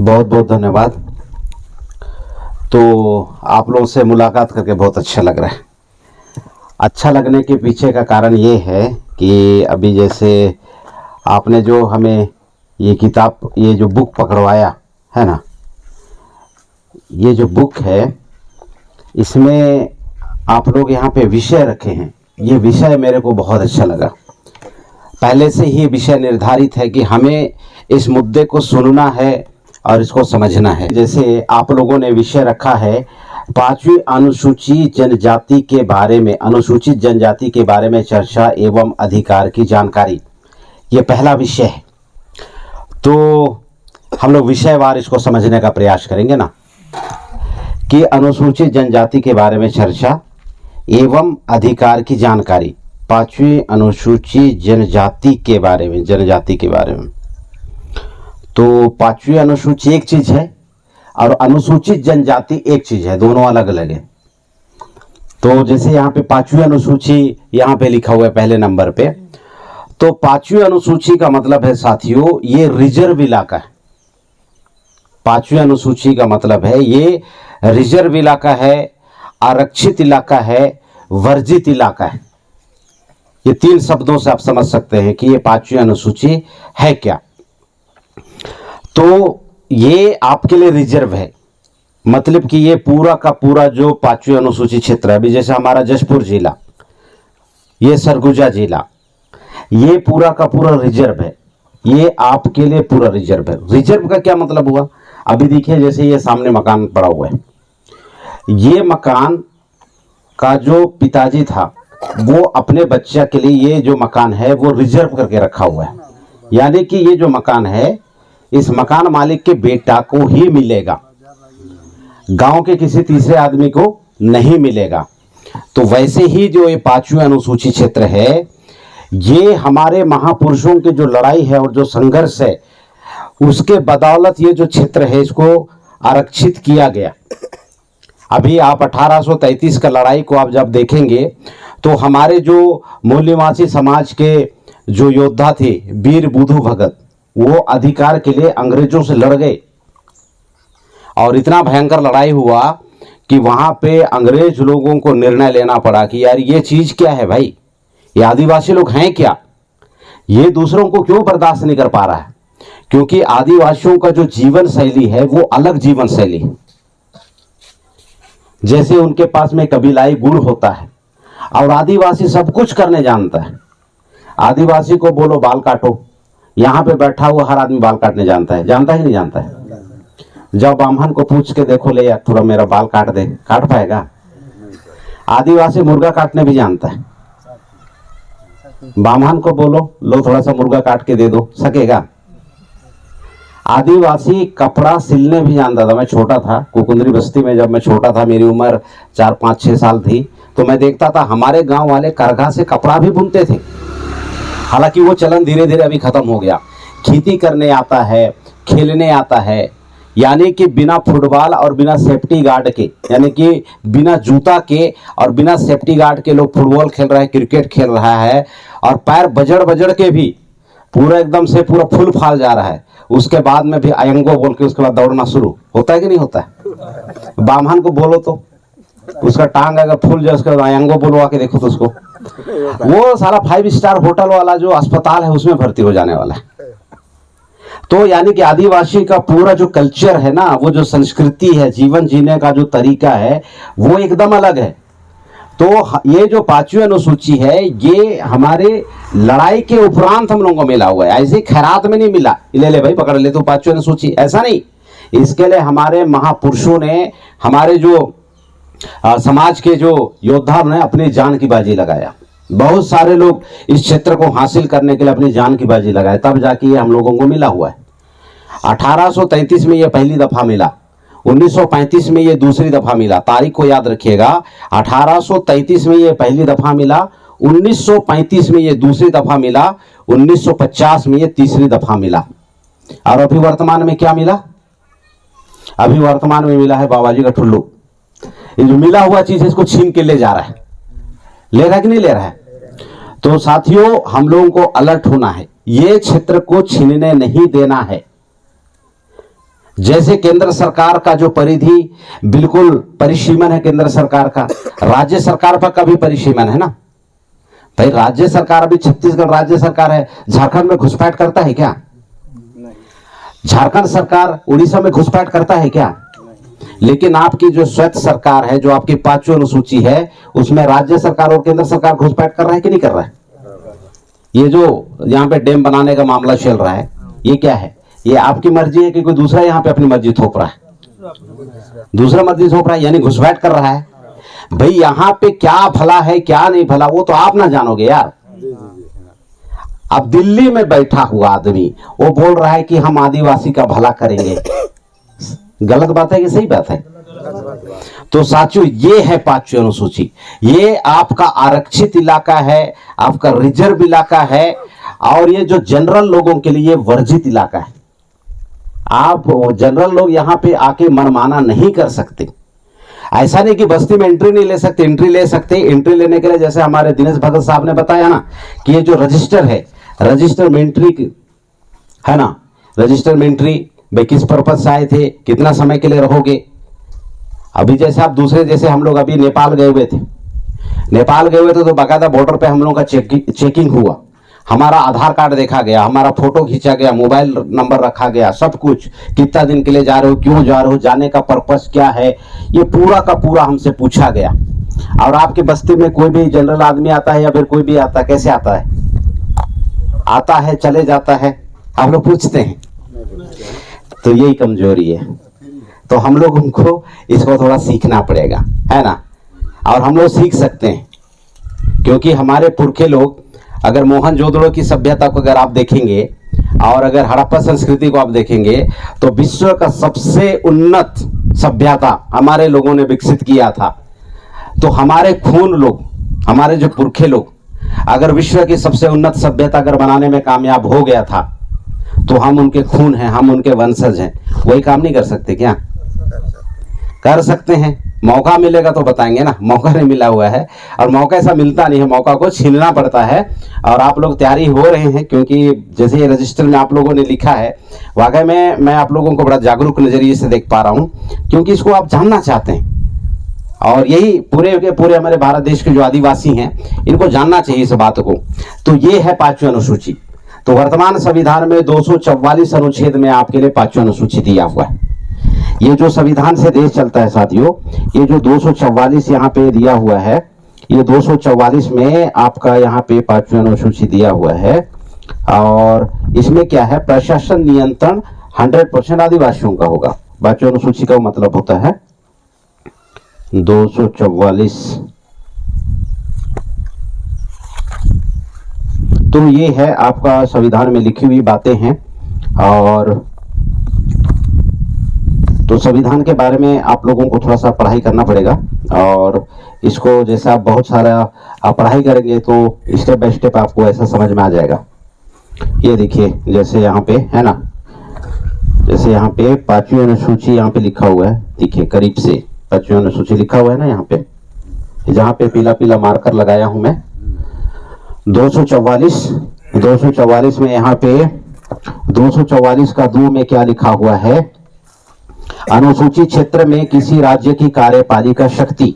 बहुत बहुत धन्यवाद। तो आप लोगों से मुलाकात करके बहुत अच्छा लग रहा है। अच्छा लगने के पीछे का कारण ये है कि अभी जैसे आपने जो हमें ये किताब, ये जो बुक पकड़वाया है ना, ये जो बुक है इसमें आप लोग यहाँ पे विषय रखे हैं। ये विषय मेरे को बहुत अच्छा लगा। पहले से ही विषय निर्धारित है कि हमें इस मुद्दे को सुनना है और इसको समझना है। जैसे आप लोगों ने विषय रखा है 5वीं अनुसूचित जनजाति के बारे में, अनुसूचित जनजाति के बारे में चर्चा एवं अधिकार की जानकारी, ये पहला विषय है। तो हम लोग विषयवार इसको समझने का प्रयास करेंगे ना, कि अनुसूचित जनजाति के बारे में चर्चा एवं अधिकार की जानकारी, 5वीं अनुसूचित जनजाति के बारे में, जनजाति के बारे में। तो 5वीं अनुसूची एक चीज है और अनुसूचित जनजाति एक चीज है, दोनों अलग अलग है। तो जैसे यहाँ पे 5वीं अनुसूची यहाँ पे लिखा हुआ है पहले नंबर पे, तो 5वीं अनुसूची का मतलब है साथियों, ये रिजर्व इलाका है। 5वीं अनुसूची का मतलब है ये रिजर्व इलाका है, आरक्षित इलाका है, वर्जित इलाका है। ये 3 शब्दों से आप समझ सकते हैं कि ये 5वीं अनुसूची है क्या। तो ये आपके लिए रिजर्व है, मतलब कि ये पूरा का पूरा जो 5वीं अनुसूची क्षेत्र है, अभी जैसे हमारा जशपुर जिला, ये सरगुजा जिला, ये पूरा का पूरा रिजर्व है। ये आपके लिए पूरा रिजर्व है। रिजर्व का क्या मतलब हुआ? अभी देखिए जैसे ये सामने मकान पड़ा हुआ है, ये मकान का जो पिताजी था वो अपने बच्चा के लिए ये जो मकान है वो रिजर्व करके रखा हुआ है। यानी कि ये जो मकान है इस मकान मालिक के बेटा को ही मिलेगा, गांव के किसी तीसरे आदमी को नहीं मिलेगा। तो वैसे ही जो ये 5वीं अनुसूची क्षेत्र है, ये हमारे महापुरुषों की जो लड़ाई है और जो संघर्ष है उसके बदौलत ये जो क्षेत्र है इसको आरक्षित किया गया। अभी आप 1833 का लड़ाई को आप जब देखेंगे तो हमारे जो मूल्यवासी समाज के जो योद्धा थे वीर बुधु भगत, वो अधिकार के लिए अंग्रेजों से लड़ गए और इतना भयंकर लड़ाई हुआ कि वहां पे अंग्रेज लोगों को निर्णय लेना पड़ा कि यार ये चीज क्या है भाई, ये आदिवासी लोग हैं क्या, ये दूसरों को क्यों बर्दाश्त नहीं कर पा रहा है। क्योंकि आदिवासियों का जो जीवन शैली है वो अलग जीवन शैली है। जैसे उनके पास में कबीलाई गुण होता है और आदिवासी सब कुछ करने जानता है। आदिवासी को बोलो बाल काटो, यहाँ पे बैठा हुआ हर आदमी बाल काटने जानता है, जानता ही नहीं जानता है। जब ब्राह्मण को पूछ के देखो, ले यार थोड़ा मेरा बाल काट दे, काट पाएगा? आदिवासी मुर्गा काटने भी जानता है। ब्राह्मण को बोलो लो थोड़ा सा मुर्गा काट के दे दो, सकेगा? आदिवासी कपड़ा सिलने भी जानता था। मैं छोटा था, कुकुंदरी बस्ती में जब मैं छोटा था, मेरी उम्र 4, 5, 6 साल थी, तो मैं देखता था हमारे गांव वाले करघा से कपड़ा भी बुनते थे। हालांकि वो चलन धीरे धीरे अभी खत्म हो गया। खेती करने आता है, खेलने आता है, यानी कि बिना फुटबॉल और बिना सेफ्टी गार्ड के, यानी कि बिना जूता के और बिना सेफ्टी गार्ड के लोग फुटबॉल खेल रहा है, क्रिकेट खेल रहा है और पैर बजड़ बजड़ के भी पूरा एकदम से पूरा फुल फाल जा रहा है। उसके बाद में भी आयंगो बोल के उसके बाद दौड़ना शुरू होता है कि नहीं होता है? ब्राह्मण को बोलो तो उसका टांग अगर फूल जाए उसके बाद आयंगो बोलवा के देखो तो उसको, वो सारा 5 स्टार होटल वाला जो अस्पताल है उसमें भर्ती हो जाने वाला है। तो यानी कि आदिवासी का पूरा जो कल्चर है ना, वो जो संस्कृति है, जीवन जीने का जो तरीका है वो एकदम अलग है। तो ये जो 5वीं अनुसूची है ये हमारे लड़ाई के उपरांत हम लोगों को मिला हुआ है। ऐसे खैरात में नहीं मिला, ले ले भाई पकड़ ले तो 5वीं अनुसूची, ऐसा नहीं। इसके लिए हमारे महापुरुषों ने, हमारे जो समाज के जो योद्धा ने अपनी जान की बाजी लगाया। बहुत सारे लोग इस क्षेत्र को हासिल करने के लिए अपनी जान की बाजी लगाए, तब जाके ये हम लोगों को मिला हुआ है। 1833 में ये पहली दफा मिला, 1935 में ये दूसरी दफा मिला। तारीख को याद रखिएगा, 1833 में ये पहली दफा मिला, 1935 में ये दूसरी दफा मिला, 1950 में ये तीसरी दफा मिला। और अभी वर्तमान में क्या मिला? अभी वर्तमान में मिला है बाबाजी का ठुल्लू। ये जो मिला हुआ चीज है इसको छीन के ले जा रहा है, ले रहा है कि नहीं ले रहा है? तो साथियों हम लोगों को अलर्ट होना है, ये क्षेत्र को छीनने नहीं देना है। जैसे केंद्र सरकार का जो परिधि बिल्कुल परिसीमन है केंद्र सरकार का, राज्य सरकार पर का भी परिसीमन है ना भाई। राज्य सरकार, अभी छत्तीसगढ़ राज्य सरकार है, झारखंड में घुसपैठ करता है क्या? झारखंड सरकार उड़ीसा में घुसपैठ करता है क्या? लेकिन आपकी जो स्वैत सरकार है, जो आपकी 5वीं अनुसूची है, उसमें राज्य सरकार और केंद्र सरकार घुसपैठ कर रहा है कि नहीं कर रहा है? ये जो यहाँ पे डैम बनाने का मामला चल रहा है, ये क्या है? ये आपकी मर्जी है कि कोई दूसरा यहाँ पे अपनी मर्जी थोप रहा है? दूसरा मर्जी थोप रहा है, यानी घुसपैठ कर रहा है। भाई यहाँ पे क्या भला है क्या नहीं भला वो तो आप ना जानोगे यार। अब दिल्ली में बैठा हुआ आदमी वो बोल रहा है कि हम आदिवासी का भला करेंगे। गलत बात है कि सही बात है? तो साथियों, ये है 5वीं अनुसूची। ये आपका आरक्षित इलाका है, आपका रिजर्व इलाका है, और ये जो जनरल लोगों के लिए वर्जित इलाका है। आप जनरल लोग यहाँ पे आके मनमाना नहीं कर सकते। ऐसा नहीं कि बस्ती में एंट्री नहीं ले सकते, एंट्री ले सकते। एंट्री लेने के लिए जैसे हमारे दिनेश भगत साहब ने बताया ना कि ये जो रजिस्टर है, रजिस्टर में एंट्री है ना, रजिस्टर में एंट्री भाई किस पर्पज से आए थे, कितना समय के लिए रहोगे। अभी जैसे आप दूसरे, जैसे हम लोग अभी नेपाल गए हुए थे, नेपाल गए हुए थे तो बाकायदा बॉर्डर पे हम लोगों का चेकिंग हुआ, हमारा आधार कार्ड देखा गया, हमारा फोटो खींचा गया, मोबाइल नंबर रखा गया, सब कुछ। कितना दिन के लिए जा रहे हो, क्यों जा रहे हो, जाने का पर्पस क्या है, ये पूरा का पूरा हमसे पूछा गया। और आपके बस्ती में कोई भी जनरल आदमी आता है या फिर कोई भी आता है, कैसे आता है? आता है, चले जाता है, आप लोग पूछते हैं। तो यही कमजोरी है। तो हम लोग उनको इसको थोड़ा सीखना पड़ेगा, है ना। और हम लोग सीख सकते हैं, क्योंकि हमारे पुरखे लोग, अगर मोहनजोदड़ो की सभ्यता को अगर आप देखेंगे और अगर हड़प्पा संस्कृति को आप देखेंगे, तो विश्व का सबसे उन्नत सभ्यता हमारे लोगों ने विकसित किया था। तो हमारे खून लोग, हमारे जो पुरखे लोग अगर विश्व की सबसे उन्नत सभ्यता अगर बनाने में कामयाब हो गया था, तो हम उनके खून हैं, हम उनके वंशज हैं। वही काम नहीं कर सकते क्या? कर सकते हैं। मौका मिलेगा तो बताएंगे ना, मौका नहीं मिला हुआ है, और मौका ऐसा मिलता नहीं है, मौका को छीनना पड़ता है। और आप लोग तैयारी हो रहे हैं, क्योंकि जैसे ये रजिस्टर में आप लोगों ने लिखा है, वाकई में मैं आप लोगों को बड़ा जागरूक नजरिए से देख पा रहा हूँ, क्योंकि इसको आप जानना चाहते हैं। और यही पूरे के पूरे हमारे भारत देश के जो आदिवासी हैं, इनको जानना चाहिए इस बात को। तो ये है 5वीं अनुसूची। तो वर्तमान संविधान में 244 अनुच्छेद में आपके लिए 5वीं अनुसूची दिया हुआ है। ये जो संविधान से देश चलता है साथियों, ये जो 244 यहाँ पे दिया हुआ है, ये 244 में आपका यहाँ पे 5वीं अनुसूची दिया हुआ है। और इसमें क्या है, प्रशासन नियंत्रण 100% आदिवासियों का होगा। 5वीं अनुसूची का मतलब होता है 244। तो ये है आपका संविधान में लिखी हुई बातें हैं। और तो संविधान के बारे में आप लोगों को थोड़ा सा पढ़ाई करना पड़ेगा, और इसको जैसे आप बहुत सारा आप पढ़ाई करेंगे तो स्टेप बाय स्टेप आपको ऐसा समझ में आ जाएगा। ये देखिए, जैसे यहाँ पे है ना, जैसे यहाँ पे 5वीं अनुसूची यहाँ पे लिखा हुआ है, देखिए करीब से 5वीं अनुसूची लिखा हुआ है ना, यहाँ पे जहाँ पे पीला पीला मार्कर लगाया हूं मैं, 244 में यहाँ पे 244 का 2 में क्या लिखा हुआ है, अनुसूचित क्षेत्र में किसी राज्य की कार्यपालिका शक्ति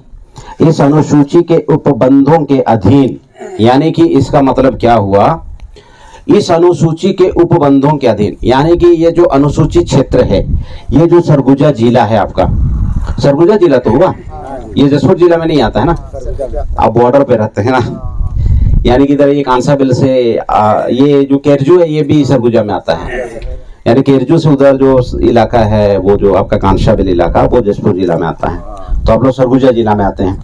इस अनुसूची के उपबंधों के अधीन, यानी कि इसका मतलब क्या हुआ, इस अनुसूची के उपबंधों के अधीन, यानी कि ये जो अनुसूचित क्षेत्र है, ये जो सरगुजा जिला है आपका, सरगुजा जिला तो हुआ, ये जसपुर जिला में नहीं आता है ना, आप बॉर्डर पे रहते हैं ना, यानी कि इधर ये कांसाबिल से ये जो केरजू है ये भी सरगुजा में आता है, यानी केरजू से उधर जो इलाका है वो जो आपका कांसाबिल इलाका वो जसपुर जिला में आता है, तो आप लोग सरगुजा जिला में आते हैं।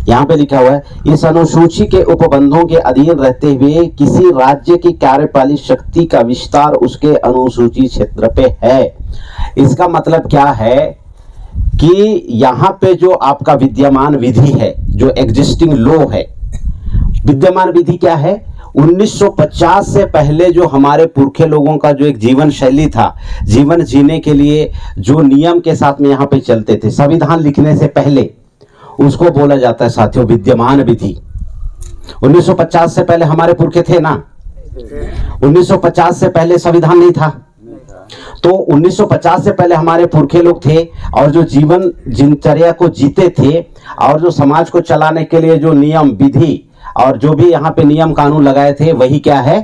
यहाँ पे लिखा हुआ है, इस अनुसूची के उपबंधों के अधीन रहते हुए किसी राज्य की कार्यपालिक शक्ति का विस्तार उसके अनुसूची क्षेत्र पे है। इसका मतलब क्या है कि यहाँ पे जो आपका विद्यमान विधि है, जो एग्जिस्टिंग लॉ है, विद्यमान विधि क्या है, 1950 से पहले जो हमारे पुरखे लोगों का जो एक जीवन शैली था, जीवन जीने के लिए जो नियम के साथ में यहाँ पे चलते थे संविधान लिखने से पहले, उसको बोला जाता है साथियों विद्यमान विधि। 1950 से पहले हमारे पुरखे थे ना, 1950 से पहले संविधान नहीं था, तो 1950 से पहले हमारे पुरखे लोग थे और जो जीवन दिनचर्या को जीते थे और जो समाज को चलाने के लिए जो नियम विधि और जो भी यहाँ पे नियम कानून लगाए थे वही क्या है,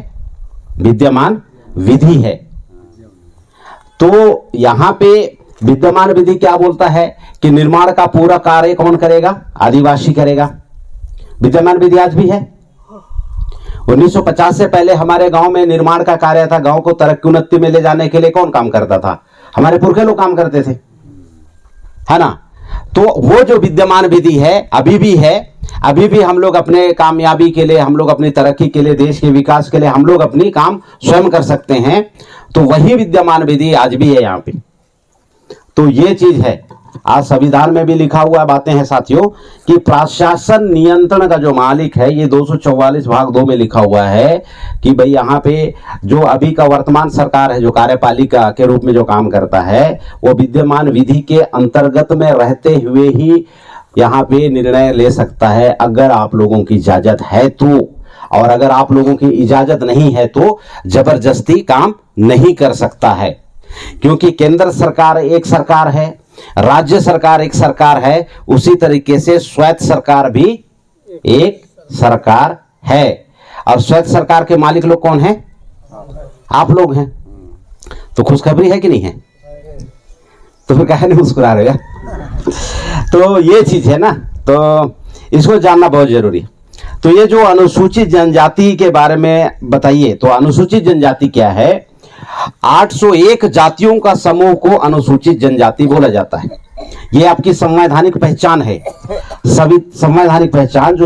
विद्यमान विधि है। तो यहाँ पे विद्यमान विधि क्या बोलता है कि निर्माण का पूरा कार्य कौन करेगा, आदिवासी करेगा। विद्यमान विधि आज भी है। 1950 से पहले हमारे गांव में निर्माण का कार्य था, गांव को तरक्की उन्नति में ले जाने के लिए कौन काम करता था, हमारे पुरखे लोग काम करते थे, है ना। तो वो जो विद्यमान विधि है अभी भी है, अभी भी हम लोग अपने कामयाबी के लिए, हम लोग अपनी तरक्की के लिए, देश के विकास के लिए हम लोग अपनी काम स्वयं कर सकते हैं। तो वही विद्यमान विधि आज भी है यहाँ पे। तो ये चीज है, आज संविधान में भी लिखा हुआ बातें हैं साथियों कि प्रशासन नियंत्रण का जो मालिक है, ये 244 भाग 2 में लिखा हुआ है कि भाई यहाँ पे जो अभी का वर्तमान सरकार है जो कार्यपालिका के रूप में जो काम करता है वो विद्यमान विधि के अंतर्गत में रहते हुए ही यहाँ पे निर्णय ले सकता है, अगर आप लोगों की इजाजत है तो। और अगर आप लोगों की इजाजत नहीं है तो जबरदस्ती काम नहीं कर सकता है, क्योंकि केंद्र सरकार एक सरकार है, राज्य सरकार एक सरकार है, उसी तरीके से स्वायत्त सरकार भी एक सरकार है। और स्वायत्त सरकार के मालिक लोग कौन हैं, आप लोग हैं। तो खुशखबरी है कि नहीं है, तो फिर कहे नहीं मुस्कुरा रहे हैं। तो ये चीज है ना, तो इसको जानना बहुत जरूरी है। तो ये जो अनुसूचित जनजाति के बारे में बताइए, तो अनुसूचित जनजाति क्या है। 801 जातियों का समूह को अनुसूचित जनजाति बोला जाता है। ये आपकी संवैधानिक पहचान है। सभी संवैधानिक पहचान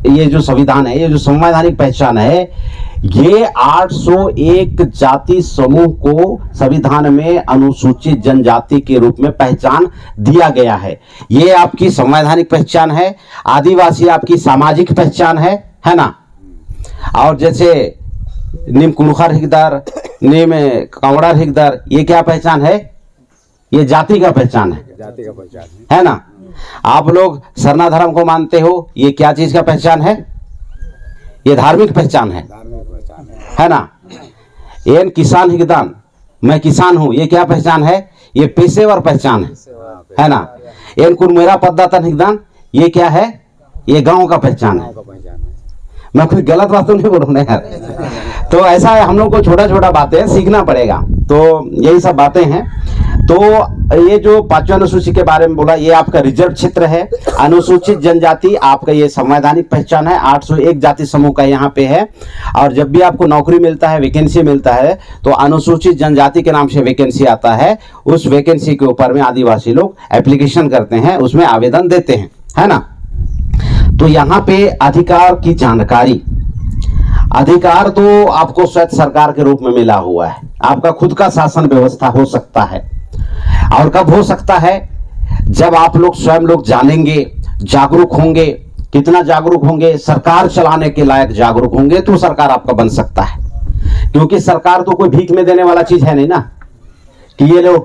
ये जो संविधान है, ये जो संवैधानिक पहचान है, ये 801 जाति समूह को संविधान में अनुसूचित जनजाति के रूप में पहचान दिया गया है। ये आपकी संवैधानिक पहचान है। आदिवासी आपकी सामाजिक पहचान है ना। और जैसे निम कुणखर हिकदार, निम कांवड़ा हिकदार, ये क्या पहचान है, ये जाति का पहचान है, जाति का पहचान है ना। आप लोग सरना धर्म को मानते हो, ये क्या चीज का पहचान है, ये धार्मिक पहचान है ना। एन किसान हिकदान, मैं किसान हूं, ये क्या पहचान है, ये पेशेवर पहचान है ना। एन कुरमेरा पद्दातन हिकदान, ये क्या है, ये गांव का पहचान है। मैं कोई गलत बात तो नहीं बोल रहा यार। तो ऐसा है, हम लोग को छोटा छोटा बातें सीखना पड़ेगा। तो यही सब बातें हैं। तो ये जो 5वें अनुसूची के बारे में बोला, ये आपका रिजर्व क्षेत्र है। अनुसूचित जनजाति आपका ये संवैधानिक पहचान है। 801 जाति समूह का यहाँ पे है। और जब भी आपको नौकरी मिलता है, वैकेंसी मिलता है, तो अनुसूचित जनजाति के नाम से वैकेंसी आता है। उस वैकेंसी के ऊपर में आदिवासी लोग एप्लीकेशन करते हैं, उसमें आवेदन देते हैं, है ना। तो यहाँ पे अधिकार की जानकारी, अधिकार तो आपको स्वायत्त सरकार के रूप में मिला हुआ है। आपका खुद का शासन व्यवस्था हो सकता है। और कब हो सकता है, जब आप लोग स्वयं लोग जानेंगे, जागरूक होंगे। कितना जागरूक होंगे, सरकार चलाने के लायक जागरूक होंगे तो सरकार आपका बन सकता है। क्योंकि सरकार तो कोई भीख में देने वाला चीज है नहीं ना, कि ये लो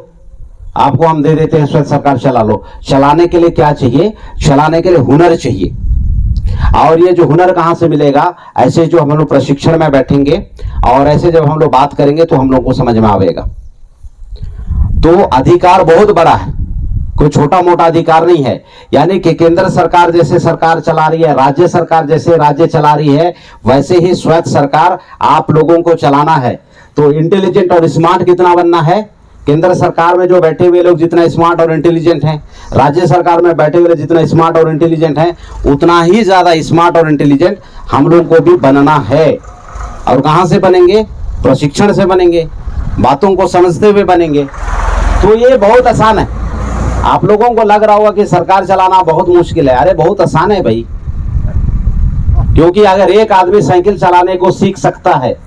आपको हम दे देते हैं, स्वायत्त सरकार चला लो। चलाने के लिए क्या चाहिए, चलाने के लिए हुनर चाहिए। और ये जो हुनर कहां से मिलेगा, ऐसे जो हम लोग प्रशिक्षण में बैठेंगे और ऐसे जब हम लोग बात करेंगे तो हम लोग को समझ में आएगा। तो अधिकार बहुत बड़ा है, कोई छोटा मोटा अधिकार नहीं है। यानी कि केंद्र सरकार जैसे सरकार चला रही है, राज्य सरकार जैसे राज्य चला रही है, वैसे ही स्वायत्त सरकार आप लोगों को चलाना है। तो इंटेलिजेंट और स्मार्ट कितना बनना है, केंद्र सरकार में जो बैठे हुए लोग जितना स्मार्ट और इंटेलिजेंट हैं, राज्य सरकार में बैठे हुए जितना स्मार्ट और इंटेलिजेंट हैं, उतना ही ज्यादा स्मार्ट और इंटेलिजेंट हम लोग को भी बनना है। और कहां से बनेंगे, प्रशिक्षण से बनेंगे, बातों को समझते हुए बनेंगे। तो ये बहुत आसान है। आप लोगों को लग रहा होगा कि सरकार चलाना बहुत मुश्किल है, अरे बहुत आसान है भाई। क्योंकि अगर एक आदमी साइकिल चलाने को सीख सकता है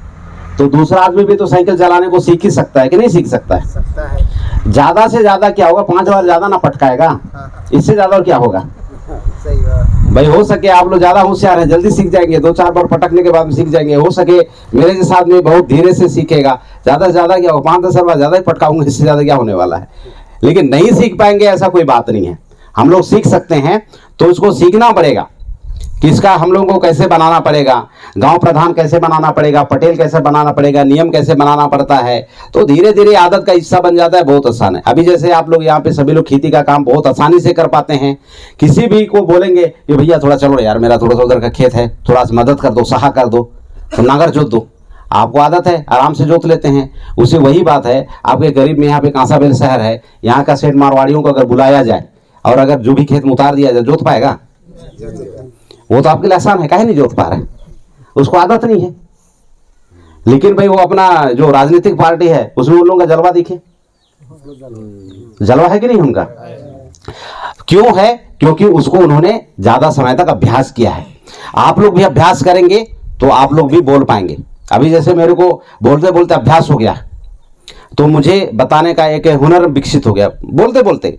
तो दूसरा आदमी भी तो साइकिल चलाने को सीख ही सकता है कि नहीं सीख सकता है। ज्यादा से ज्यादा क्या होगा, 5 बार ज्यादा ना पटकाएगा, इससे ज्यादा और क्या होगा। सही बात भाई, हो सके आप लोग ज्यादा होशियार हैं, जल्दी सीख जाएंगे, 2-4 बार पटकने के बाद सीख जाएंगे। हो सके मेरे जैसा आदमी बहुत धीरे से सीखेगा, ज्यादा से ज्यादा क्या होगा, 5-10 बार ज्यादा ही पटकाऊंगा, इससे ज्यादा क्या होने वाला है। लेकिन नहीं सीख पाएंगे ऐसा कोई बात नहीं है, हम लोग सीख सकते हैं। तो उसको सीखना पड़ेगा। किसका हम लोगों को कैसे बनाना पड़ेगा, गांव प्रधान कैसे बनाना पड़ेगा, पटेल कैसे बनाना पड़ेगा, नियम कैसे बनाना पड़ता है। तो धीरे धीरे आदत का हिस्सा बन जाता है, बहुत आसान है। अभी जैसे आप लोग यहाँ पे सभी लोग खेती का काम बहुत आसानी से कर पाते हैं। किसी भी को बोलेंगे कि भैया थोड़ा चलो यार, मेरा थोड़ा सा उधर का खेत है, थोड़ा सा मदद कर दो, सहा कर दो, तो नागर जोत दो, आपको आदत है, आराम से जोत लेते हैं। उसे वही बात है, आपके गरीब में यहाँ पे कांसाबेल शहर है, यहाँ का सेठ मारवाड़ियों को अगर बुलाया जाए और अगर जो भी खेत में उतार दिया जाए, जोत पाएगा? वो तो आपके लिए आसान है, काहे नहीं जोत पा रहे, उसको आदत नहीं है। लेकिन भाई वो अपना जो राजनीतिक पार्टी है उसमें उन लोगों का जलवा दिखे, जलवा है कि नहीं उनका? क्यों है? क्योंकि उसको उन्होंने ज्यादा समय तक अभ्यास किया है। आप लोग भी अभ्यास करेंगे तो आप लोग भी बोल पाएंगे। अभी जैसे मेरे को बोलते बोलते अभ्यास हो गया, तो मुझे बताने का एक हुनर विकसित हो गया बोलते बोलते।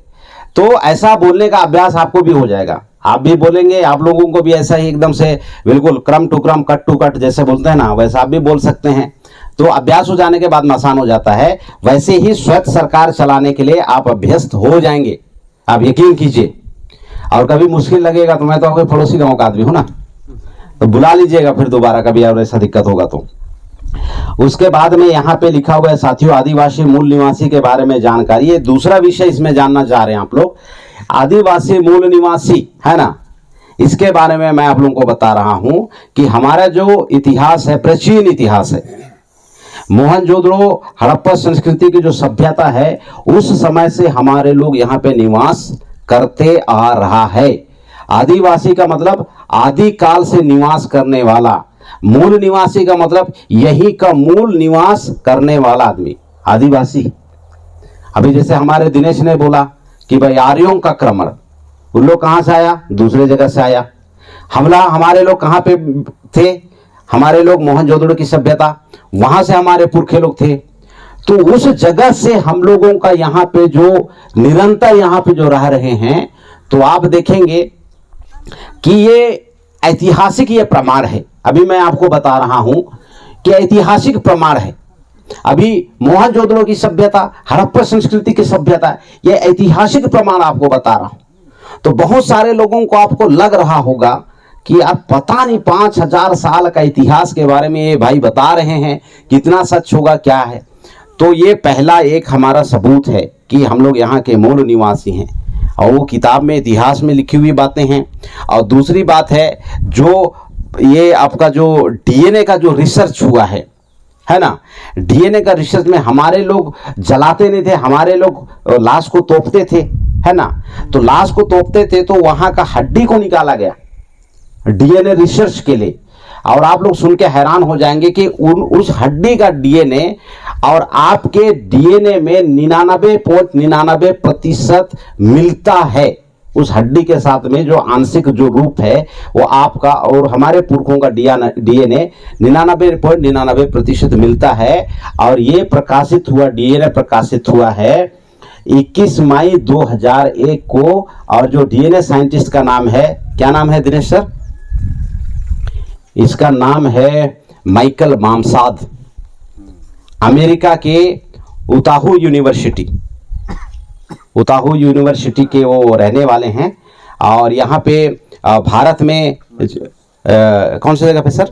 तो ऐसा बोलने का अभ्यास आपको भी हो जाएगा, आप भी बोलेंगे, आप लोगों को भी ऐसा ही एकदम से बिल्कुल क्रम टू क्रम, कट टू कट जैसे बोलते हैं ना, वैसा आप भी बोल सकते हैं। तो अभ्यास हो जाने के बाद में आसान हो जाता है। वैसे ही स्वच्छ सरकार चलाने के लिए आप अभ्यस्त हो जाएंगे, आप यकीन कीजिए। और कभी मुश्किल लगेगा तो मैं तो आपके पड़ोसी गांव का आदमी हूं ना, तो बुला लीजिएगा फिर दोबारा कभी और ऐसा दिक्कत होगा तो। उसके बाद में यहाँ पे लिखा हुआ है साथियों, आदिवासी मूल निवासी के बारे में जानकारी। ये दूसरा विषय इसमें जानना चाह रहे हैं आप लोग, आदिवासी मूल निवासी है ना, इसके बारे में मैं आप लोगों को बता रहा हूं कि हमारा जो इतिहास है, प्राचीन इतिहास है, मोहनजोदड़ो हड़प्पा संस्कृति की जो सभ्यता है, उस समय से हमारे लोग यहाँ पे निवास करते आ रहा है। आदिवासी का मतलब आदि काल से निवास करने वाला, मूल निवासी का मतलब यही का मूल निवास करने वाला आदमी, आदिवासी। अभी जैसे हमारे दिनेश ने बोला कि भाई आर्यों का आक्रमण, उन लोग कहां से आया? दूसरे जगह से आया। हमला हमारे लोग कहां पे थे? हमारे लोग मोहनजोदड़ो की सभ्यता, वहां से हमारे पुरखे लोग थे। तो उस जगह से हम लोगों का यहाँ पे जो निरंतर यहाँ पे जो रह रहे हैं, तो आप देखेंगे कि ये ऐतिहासिक ये प्रमाण है। अभी मैं आपको बता रहा हूं कि ऐतिहासिक प्रमाण है। अभी मोहनजोदड़ो की सभ्यता, हड़प्पा संस्कृति की सभ्यता, ये ऐतिहासिक प्रमाण आपको बता रहा हूं। तो बहुत सारे लोगों को आपको लग रहा होगा कि अब पता नहीं 5000 साल का इतिहास के बारे में ये भाई बता रहे हैं, कितना सच होगा क्या है। तो ये पहला एक हमारा सबूत है कि हम लोग यहाँ के मूल निवासी हैं, और वो किताब में इतिहास में लिखी हुई बातें हैं। और दूसरी बात है, जो ये आपका जो डीएनए का जो रिसर्च हुआ है ना, डीएनए का रिसर्च में हमारे लोग जलाते नहीं थे, हमारे लोग लाश को तोपते थे, है ना। तो लाश को तोपते थे तो वहां का हड्डी को निकाला गया डीएनए रिसर्च के लिए। और आप लोग सुन के हैरान हो जाएंगे कि उस हड्डी का डीएनए और आपके डीएनए में 99.99% मिलता है। उस हड्डी के साथ में जो आंशिक जो रूप है वो आपका और हमारे पुरखों का डीएनए 99.99% मिलता है। और ये प्रकाशित हुआ, डीएनए प्रकाशित हुआ है 21 मई 2001 को। और जो डीएनए साइंटिस्ट का नाम है, क्या नाम है दिनेश सर? इसका नाम है माइकल मामसाद, अमेरिका के उताहू यूनिवर्सिटी के वो रहने वाले हैं। और यहाँ पे भारत में कौन सी जगह पे सर?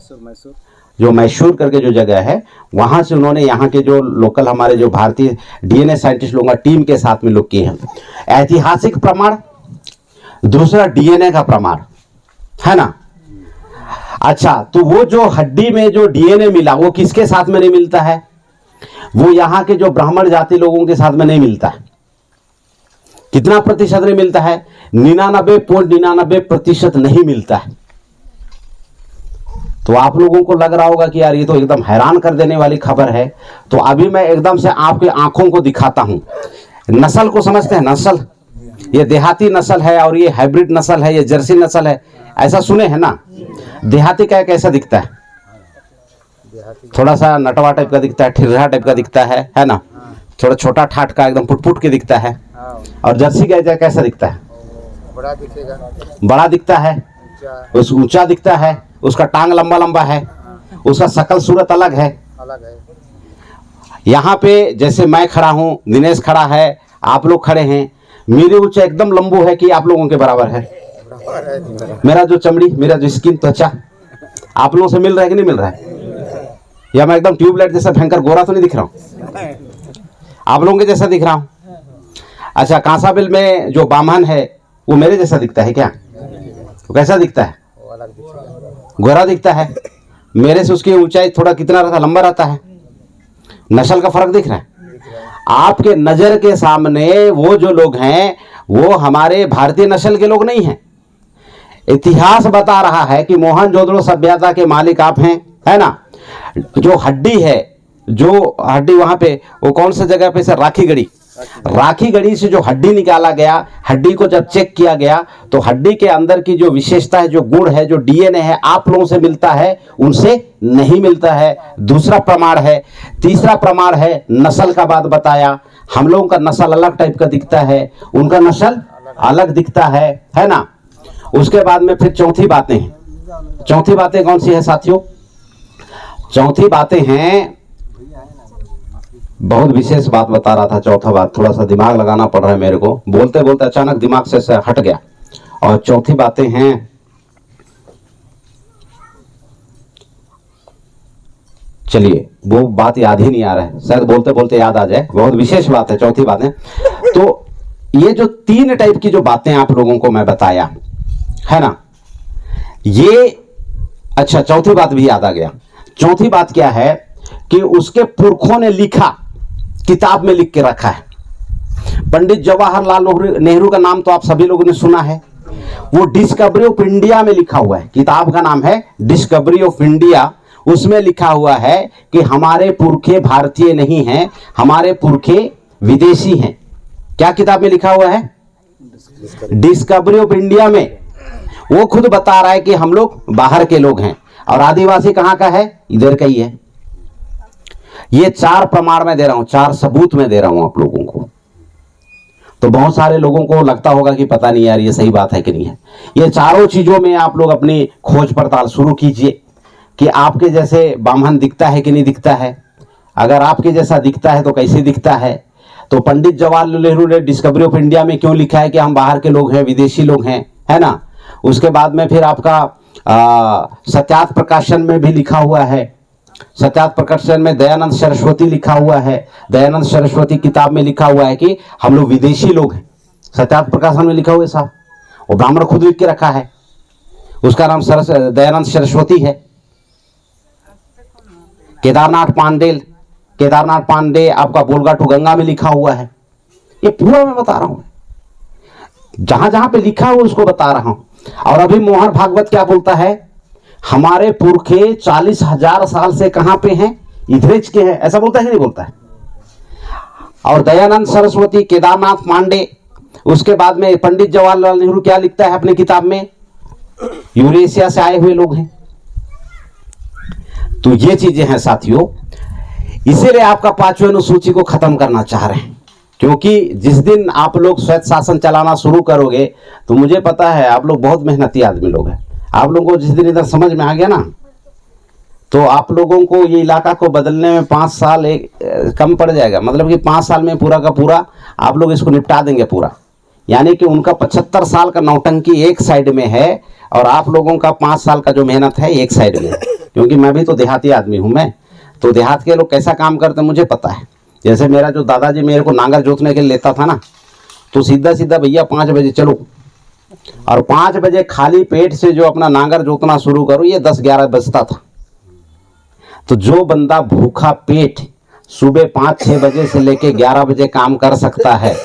जो मैसूर करके जो जगह है, वहाँ से उन्होंने यहाँ के जो लोकल हमारे जो भारतीय डीएनए साइंटिस्ट लोगों का टीम के साथ में लोग किए हैं। ऐतिहासिक प्रमाण, दूसरा डीएनए का प्रमाण, है ना। अच्छा, तो वो जो हड्डी में जो डीएनए मिला वो किसके साथ में नहीं मिलता है? वो यहाँ के जो ब्राह्मण जाति लोगों के साथ में नहीं मिलता है। कितना प्रतिशत नहीं मिलता है? 99.99% नहीं मिलता है। तो आप लोगों को लग रहा होगा कि यार ये तो एकदम हैरान कर देने वाली खबर है। तो अभी मैं एकदम से आपके आंखों को दिखाता हूं। नस्ल को समझते हैं? नस्ल, ये देहाती नस्ल है और ये हाइब्रिड नस्ल है, ये जर्सी नस्ल है, ऐसा सुने हैं ना। देहाती का कैसा दिखता है? थोड़ा सा नटवा टाइप का दिखता है, ठिर्रा टाइप का दिखता है ना। थोड़ा छोटा ठाट का एकदम पुट के दिखता है। और जर्सी का कैसा दिखता है? बड़ा दिखेगा, बड़ा दिखता है, उस ऊंचा दिखता है, उसका टांग लंबा लंबा है, उसका शकल सूरत अलग है। यहाँ पे जैसे मैं खड़ा हूँ, दिनेश खड़ा है, आप लोग खड़े हैं, मेरी ऊंचाई एकदम लंबू है कि आप लोगों के बराबर है? मेरा जो चमड़ी, मेरा जो स्किन, त्वचा आप लोगों से मिल रहा है कि नहीं मिल रहा है? या मैं एकदम ट्यूबलाइट जैसा भयंकर गोरा तो नहीं दिख रहा हूँ? आप लोगों के जैसा दिख रहा हूँ? अच्छा, कांसाबिल में जो बामन है वो मेरे जैसा दिखता है क्या? वो कैसा दिखता है? गोरा दिखता है। मेरे से उसकी ऊंचाई थोड़ा कितना रहता, लंबा रहता है। नस्ल का फर्क दिख रहा है आपके नजर के सामने? वो जो लोग हैं वो हमारे भारतीय नस्ल के लोग नहीं हैं। इतिहास बता रहा है कि मोहनजोदड़ो सभ्यता के मालिक आप हैं, है ना? जो हड्डी है, जो हड्डी वहां पे, वो कौन सा जगह पे से, राखी गढ़ी से जो हड्डी निकाला गया, हड्डी को जब चेक किया गया तो हड्डी के अंदर की जो विशेषता है, जो गुण है, जो डीएनए है, आप लोगों से मिलता है, उनसे नहीं मिलता है। दूसरा प्रमाण है। तीसरा प्रमाण है नस्ल का बात बताया। हम लोगों का नस्ल अलग टाइप का दिखता है, उनका नस्ल अलग दिखता है ना? उसके बाद में फिर चौथी बातें हैं। चौथी बातें कौन सी है साथियों? चौथी बातें हैं, बहुत विशेष बात बता रहा था। चौथा बात, थोड़ा सा दिमाग लगाना पड़ रहा है मेरे को, बोलते बोलते अचानक दिमाग से हट गया। और चौथी बातें हैं, चलिए वो बात याद ही नहीं आ रहा है, शायद बोलते बोलते याद आ जाए। बहुत विशेष बात है चौथी बातें। तो ये जो 3 टाइप की जो बातें आप लोगों को मैं बताया है ना, ये अच्छा, चौथी बात भी याद आ गया। चौथी बात क्या है कि उसके पुरखों ने लिखा, किताब में लिख के रखा है। पंडित जवाहरलाल नेहरू का नाम तो आप सभी लोगों ने सुना है। वो डिस्कवरी ऑफ इंडिया में लिखा हुआ है, किताब का नाम है डिस्कवरी ऑफ इंडिया। उसमें लिखा हुआ है कि हमारे पुरखे भारतीय नहीं हैं, हमारे पुरखे विदेशी हैं। क्या किताब में लिखा हुआ है? डिस्कवरी ऑफ इंडिया में वो खुद बता रहा है कि हम लोग बाहर के लोग हैं। और आदिवासी कहां का है? इधर का ही है। ये 4 प्रमाण में दे रहा हूं, 4 सबूत में दे रहा हूं आप लोगों को। तो बहुत सारे लोगों को लगता होगा कि पता नहीं यार ये सही बात है कि नहीं है। ये चारों चीजों में आप लोग अपनी खोज पड़ताल शुरू कीजिए कि आपके जैसे बामन दिखता है कि नहीं दिखता है। अगर आपके जैसा दिखता है तो कैसे दिखता है? तो पंडित जवाहरलाल नेहरू ने डिस्कवरी ऑफ इंडिया में क्यों लिखा है कि हम बाहर के लोग हैं, विदेशी लोग हैं, है ना? उसके बाद में फिर आपका सत्यार्थ प्रकाशन में भी लिखा हुआ है। सत्यार्थ प्रकाशन में दयानंद सरस्वती लिखा हुआ है। दयानंद सरस्वती किताब में लिखा हुआ है कि हम लोग विदेशी लोग हैं। सत्यार्थ प्रकाशन में लिखा हुआ है साहब, वो ब्राह्मण खुद लिख के रखा है। उसका नाम दयानंद सरस्वती है। केदारनाथ पांडे आपका बोलगा टू गंगा में लिखा हुआ है। ये पूरा मैं बता रहा हूं, जहां जहां पे लिखा है उसको बता रहा हूं। और अभी मोहन भागवत क्या बोलता है? हमारे पुरखे 40,000 साल से कहां पे हैं? इधरेच के हैं। ऐसा बोलता है कि नहीं बोलता है? और दयानंद सरस्वती, केदारनाथ पांडे, उसके बाद में पंडित जवाहरलाल नेहरू क्या लिखता है अपनी किताब में? यूरेशिया से आए हुए लोग हैं। तो ये चीजें हैं साथियों। इसीलिए आपका 5वीं अनुसूची को खत्म करना चाह रहे हैं, क्योंकि जिस दिन आप लोग स्वैत शासन चलाना शुरू करोगे तो मुझे पता है आप लोग बहुत मेहनती आदमी लोग हैं। आप लोगों को जिस दिन इधर समझ में आ गया ना, तो आप लोगों को ये इलाका को बदलने में 5 साल कम पड़ जाएगा। मतलब कि 5 साल में पूरा का पूरा आप लोग इसको निपटा देंगे पूरा। यानी कि उनका 75 साल का नौटंकी एक साइड में है और आप लोगों का 5 साल का जो मेहनत है एक साइड में। क्योंकि मैं भी तो देहाती आदमी हूँ। मैं तो देहात के लोग कैसा काम करते हैं मुझे पता है। जैसे मेरा जो दादाजी मेरे को नांगर जोतने के लिए लेता था ना, तो सीधा सीधा भैया 5 बजे चलो, और 5 बजे खाली पेट से जो अपना नांगर जोतना शुरू करो, ये 10-11 बजता था। तो जो बंदा भूखा पेट सुबह 5-6 बजे से लेके 11 बजे काम कर सकता है,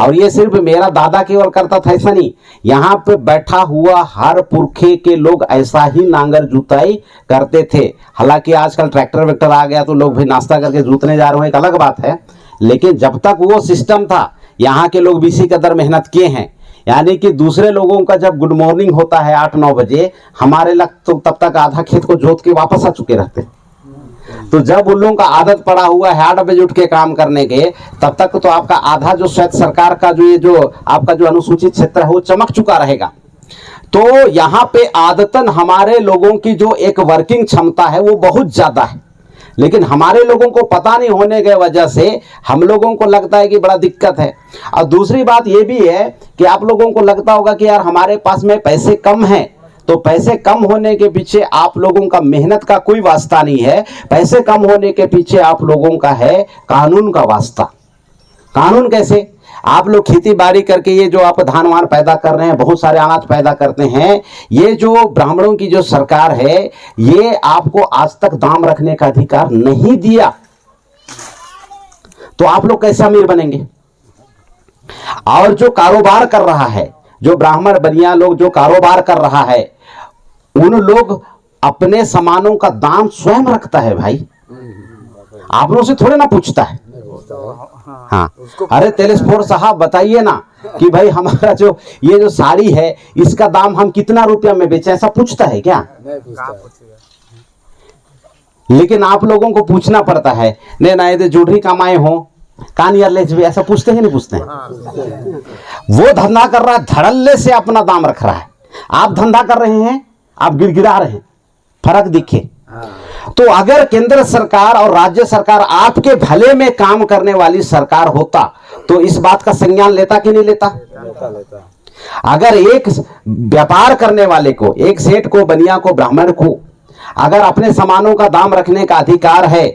और ये सिर्फ मेरा दादा केवल करता था ऐसा नहीं, यहाँ पे बैठा हुआ हर पुरखे के लोग ऐसा ही नांगर जुताई करते थे। हालांकि आजकल ट्रैक्टर वेक्टर आ गया तो लोग भी नाश्ता करके जूतने जा रहे हैं, एक अलग बात है। लेकिन जब तक वो सिस्टम था, यहाँ के लोग भी इसी कदर मेहनत किए हैं। यानी कि दूसरे लोगों का जब गुड मॉर्निंग होता है 8-9 बजे, हमारे लग तो तब तक आधा खेत को जोत के वापस आ चुके रहते। तो जब उन लोगों का आदत पड़ा हुआ है 8 बजे उठ के काम करने के, तब तक तो आपका आधा जो शायद सरकार का जो ये जो आपका जो अनुसूचित क्षेत्र है वो चमक चुका रहेगा। तो यहाँ पे आदतन हमारे लोगों की जो एक वर्किंग क्षमता है वो बहुत ज्यादा है। लेकिन हमारे लोगों को पता नहीं होने के वजह से हम लोगों को लगता है कि बड़ा दिक्कत है। और दूसरी बात ये भी है कि आप लोगों को लगता होगा कि यार हमारे पास में पैसे कम हैं, तो पैसे कम होने के पीछे आप लोगों का मेहनत का कोई वास्ता नहीं है, पैसे कम होने के पीछे आप लोगों का है कानून का वास्ता। कानून कैसे? आप लोग खेती बाड़ी करके ये जो आप धान वान पैदा कर रहे हैं, बहुत सारे अनाज पैदा करते हैं, ये जो ब्राह्मणों की जो सरकार है ये आपको आज तक दाम रखने का अधिकार नहीं दिया, तो आप लोग कैसे अमीर बनेंगे? और जो कारोबार कर रहा है, जो ब्राह्मण बनिया लोग जो कारोबार कर रहा है, उन लोग अपने सामानों का दाम स्वयं रखता है भाई, आप लोगों से थोड़े ना पूछता है। हाँ, अरे तेलेस्पोर साहब बताइए ना कि भाई हमारा जो ये जो साड़ी है इसका दाम हम कितना रुपया में बेचें, ऐसा पूछता है क्या? लेकिन आप लोगों को पूछना पड़ता है। नहीं ना ये जूढ़ी कमाए हो कान यार ले भी, ऐसा पूछते हैं नहीं पूछते हैं? वो धंधा कर रहा है धड़ल्ले से अपना दाम रख रहा है, आप धंधा कर रहे हैं आप गिड़गिड़ा रहे हैं, फर्क दिखे। तो अगर केंद्र सरकार और राज्य सरकार आपके भले में काम करने वाली सरकार होता तो इस बात का संज्ञान लेता कि नहीं लेता? अगर एक व्यापार करने वाले को, एक सेठ को, बनिया को, ब्राह्मण को अगर अपने सामानों का दाम रखने का अधिकार है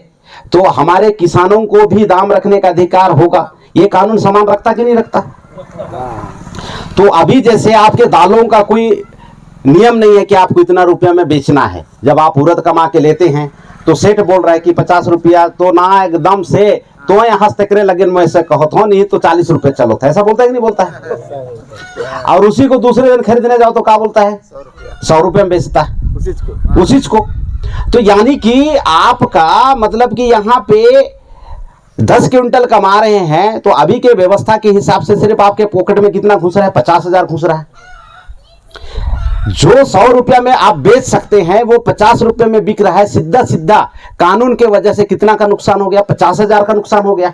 तो हमारे किसानों को भी दाम रखने का अधिकार होगा। ये कानून समान रखता कि नहीं रखता? तो अभी जैसे आपके दालों का कोई नियम नहीं है कि आपको इतना रुपया में बेचना है। जब आप उड़द कमा के लेते हैं तो सेठ बोल रहा है कि 50 रुपया तो ना एकदम से तो यहाँ तकरे लगे मैं ऐसे कहत हो, नहीं तो 40 रुपये चलो था, ऐसा बोलता है कि नहीं बोलता है? और उसी को दूसरे दिन खरीदने जाओ तो क्या बोलता है? 100 रुपये में बेचता है उसी को। तो यानी कि आपका मतलब कि यहाँ पे 10 क्विंटल कमा रहे हैं तो अभी के व्यवस्था के हिसाब से सिर्फ आपके पॉकेट में कितना घुस रहा है? 50,000 घुस रहा है। जो 100 रुपया में आप बेच सकते हैं वो 50 रुपये में बिक रहा है। सीधा सीधा कानून के वजह से कितना का नुकसान हो गया? 50,000 का नुकसान हो गया।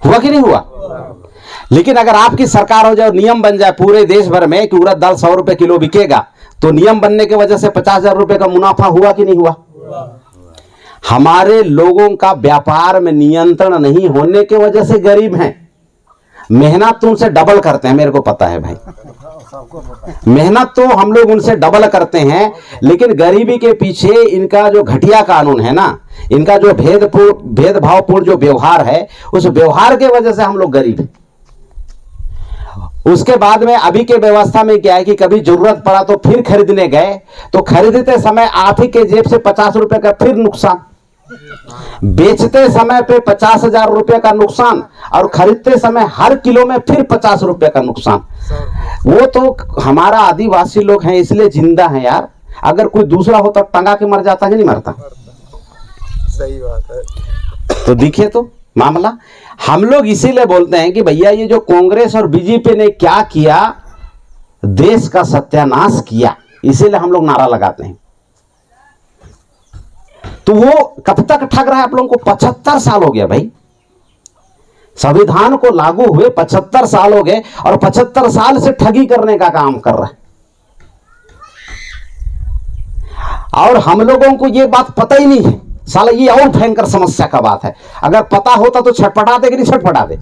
हुआ कि नहीं हुआ? लेकिन अगर आपकी सरकार हो जाए, नियम बन जाए पूरे देश भर में कि उड़द दाल 100 रुपये किलो बिकेगा, तो नियम बनने की वजह से 50,000 रुपये का मुनाफा हुआ कि नहीं हुआ? हमारे लोगों का व्यापार में नियंत्रण नहीं होने की वजह से गरीब हैं। मेहनत तो उनसे डबल करते हैं, मेरे को पता है भाई, मेहनत तो हम लोग उनसे डबल करते हैं, लेकिन गरीबी के पीछे इनका जो घटिया कानून है ना, इनका जो भेदभावपूर्ण जो व्यवहार है, उस व्यवहार के वजह से हम लोग गरीब हैं। उसके बाद में अभी के व्यवस्था में क्या है कि कभी जरूरत पड़ा तो फिर खरीदने गए तो खरीदते समय आप ही के जेब से 50 रुपए का फिर नुकसान, बेचते समय पे 50,000 रुपए का नुकसान, और खरीदते समय हर किलो में फिर 50 रुपए का नुकसान। वो तो हमारा आदिवासी लोग हैं इसलिए जिंदा हैं यार, अगर कोई दूसरा होता तो टंगा के मर जाता कि नहीं मरता? सही बात है। तो दिखे तो मामला, हम लोग इसीलिए बोलते हैं कि भैया ये जो कांग्रेस और बीजेपी ने क्या किया, देश का सत्यानाश किया, इसीलिए हम लोग नारा लगाते हैं। तो वो कब तक ठग रहा है आप लोगों को? 75 साल हो गया भाई, संविधान को लागू हुए 75 साल हो गए और 75 साल से ठगी करने का काम कर रहा है। और हम लोगों को ये बात पता ही नहीं है। साला ये और भयंकर समस्या का बात है। अगर पता होता तो छटपटा दे कि नहीं छटपटा दे?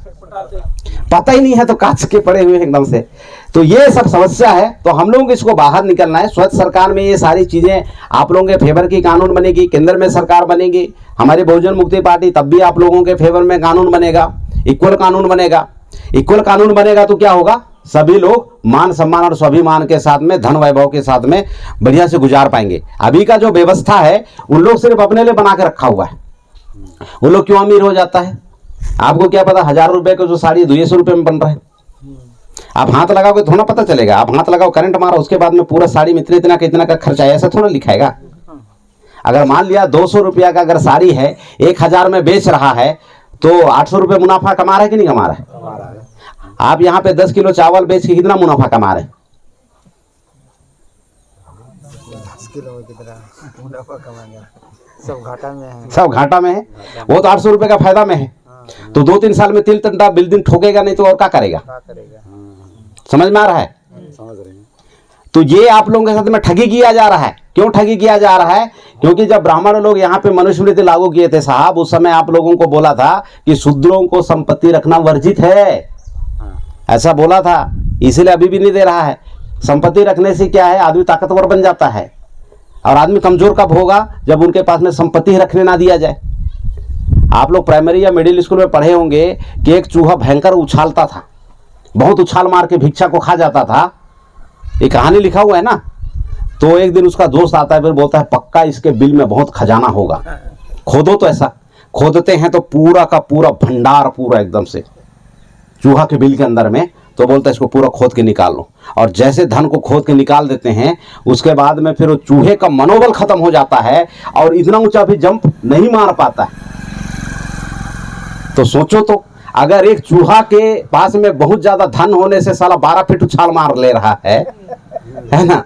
पता ही नहीं है तो कांच के पड़े हुए एकदम से। तो ये सब समस्या है, तो हम लोगों को इसको बाहर निकलना है। स्वच्छ सरकार में ये सारी चीजें आप लोगों के फेवर की कानून बनेगी, केंद्र में सरकार बनेगी, हमारी बहुजन मुक्ति पार्टी, तब भी आप लोगों के फेवर में कानून बनेगा, इक्वल कानून बनेगा। इक्वल कानून बनेगा तो क्या होगा? सभी लोग मान सम्मान और स्वाभिमान के साथ में, धन वैभव के साथ में बढ़िया से गुजार पाएंगे। अभी का जो व्यवस्था है उन लोग सिर्फ अपने लिए बना के रखा हुआ है। उन लोग क्यों अमीर हो जाता है आपको क्या पता? 1000 रुपए का जो साड़ी 200 रुपए में बन रहा है। आप हाथ लगाओगे थोड़ा पता चलेगा। आप हाथ लगाओ, करंट मारो, उसके बाद में पूरा साड़ी में इतना का खर्चा है, ऐसा थोड़ा लिखाएगा। अगर मान लिया 200 रुपया का अगर साड़ी है 1000 में बेच रहा है तो 800 रुपये मुनाफा कमा रहा है कि नहीं कमा रहा है? आप यहाँ पे 10 किलो चावल बेच के कितना मुनाफा कमा रहे हैं? 10 किलो में कितना मुनाफा कमाएंगे? सब घाटा में है। सब घाटा में है। वो तो 800 रुपये का फायदा में है। तो 2-3 साल में तिल तंटा बिल्डिंग ठोकेगा नहीं तो और क्या करेगा? समझ में आ रहा है? समझ रहे हैं। तो ये आप लोगों के साथ में ठगी किया जा रहा है। क्यों ठगी किया जा रहा है? क्योंकि जब ब्राह्मण लोग यहाँ पे मनुस्मृति लागू किए थे साहब, उस समय आप लोगों को बोला था कि शूद्रों को संपत्ति रखना वर्जित है, ऐसा बोला था। इसीलिए अभी भी नहीं दे रहा है। संपत्ति रखने से क्या है, आदमी ताकतवर बन जाता है। और आदमी कमजोर कब होगा? जब उनके पास में संपत्ति रखने ना दिया जाए। आप लोग प्राइमरी या मिडिल स्कूल में पढ़े होंगे कि एक चूहा भयंकर उछालता था, बहुत उछाल मार के भिक्षा को खा जाता था। ये कहानी लिखा हुआ है ना। तो एक दिन उसका दोस्त आता है, फिर बोलता है पक्का इसके बिल में बहुत खजाना होगा, खोदो। तो ऐसा खोदते हैं तो पूरा का पूरा भंडार, पूरा एकदम से चूहा के बिल के अंदर में। तो बोलता है इसको पूरा खोद के निकाल लो। और जैसे धन को खोद के निकाल देते हैं, उसके बाद में फिर वो चूहे का मनोबल खत्म हो जाता है और इतना ऊंचा भी जंप नहीं मार पाता है। तो सोचो तो, अगर एक चूहा के पास में बहुत ज्यादा धन होने से साला 12 फीट उछाल मार ले रहा है ना,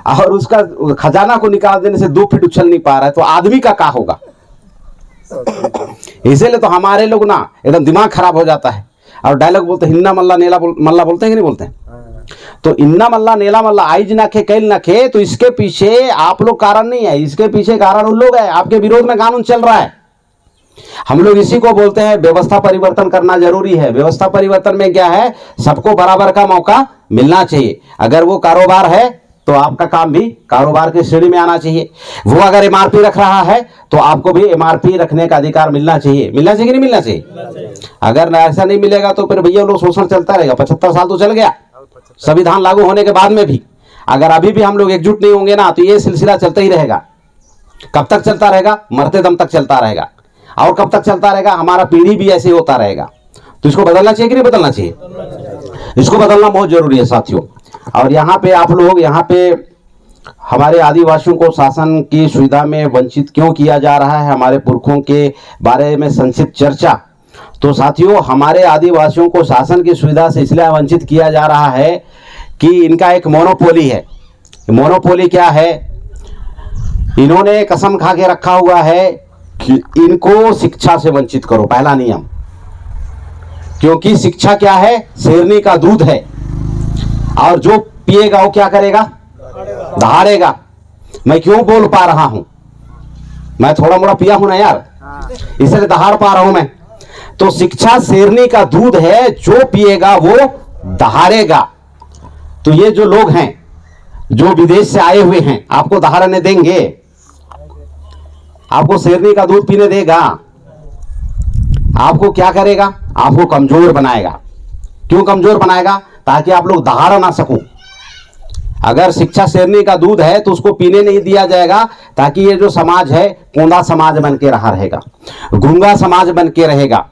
और उसका खजाना को निकाल देने से 2 फीट उछल नहीं पा रहा है, तो आदमी का क्या होगा? इसीलिए तो हमारे लोग ना एकदम दिमाग खराब हो जाता है और डायलॉग बोलते हैं, हिन्ना मल्ला नेला मल्ला बोलते हैं कि नहीं बोलते हैं? तो इन्ना मल्ला नेला मल्ला आइज ना खे कैल ना खे। तो इसके पीछे आप लोग कारण नहीं है, इसके पीछे कारण उन लोग है। आपके विरोध में कानून चल रहा है। हम लोग इसी को बोलते हैं व्यवस्था परिवर्तन करना जरूरी है। व्यवस्था परिवर्तन में क्या है, सबको बराबर का मौका मिलना चाहिए। अगर वो कारोबार है तो आपका काम भी कारोबार की श्रेणी में आना चाहिए। वो अगर एमआरपी रख रहा है तो आपको भी एमआरपी रखने का अधिकार मिलना चाहिए। मिलना चाहिए कि नहीं मिलना चाहिए? अगर ऐसा नहीं मिलेगा तो फिर भैया लोग शोषण चलता रहेगा। 75 साल तो चल गया संविधान लागू होने के बाद में भी। अगर अभी भी हम लोग एकजुट नहीं होंगे ना, तो ये सिलसिला चलता ही रहेगा। कब तक चलता रहेगा? मरते दम तक चलता रहेगा। और कब तक चलता रहेगा? हमारा पीढ़ी भी ऐसे होता रहेगा। तो इसको बदलना चाहिए कि नहीं बदलना चाहिए? इसको बदलना बहुत जरूरी है साथियों। और यहाँ पे आप लोग, यहाँ पे हमारे आदिवासियों को शासन की सुविधा में वंचित क्यों किया जा रहा है, हमारे पुरखों के बारे में संक्षिप्त चर्चा। तो साथियों, हमारे आदिवासियों को शासन की सुविधा से इसलिए वंचित किया जा रहा है कि इनका एक मोनोपोली है। मोनोपोली क्या है? इन्होंने कसम खा के रखा हुआ है कि इनको शिक्षा से वंचित करो, पहला नियम। क्योंकि शिक्षा क्या है? शेरनी का दूध है। और जो पिएगा वो क्या करेगा? दहाड़ेगा। मैं क्यों बोल पा रहा हूं? मैं थोड़ा मोड़ा पिया हूं ना यार, इसलिए दहाड़ पा रहा हूं मैं। तो शिक्षा शेरनी का दूध है, जो पिएगा वो दहाड़ेगा। तो ये जो लोग हैं जो विदेश से आए हुए हैं, आपको दहाड़ने देंगे? आपको शेरनी का दूध पीने देगा? आपको क्या करेगा? आपको कमजोर बनाएगा। क्यों कमजोर बनाएगा? ताकि आप लोग दहाड़ ना सको। अगर शिक्षा शेरनी का दूध है तो उसको पीने नहीं दिया जाएगा, ताकि ये जो समाज है कोंदा समाज बन के रहा रहेगा, गूंगा समाज बन के रहेगा,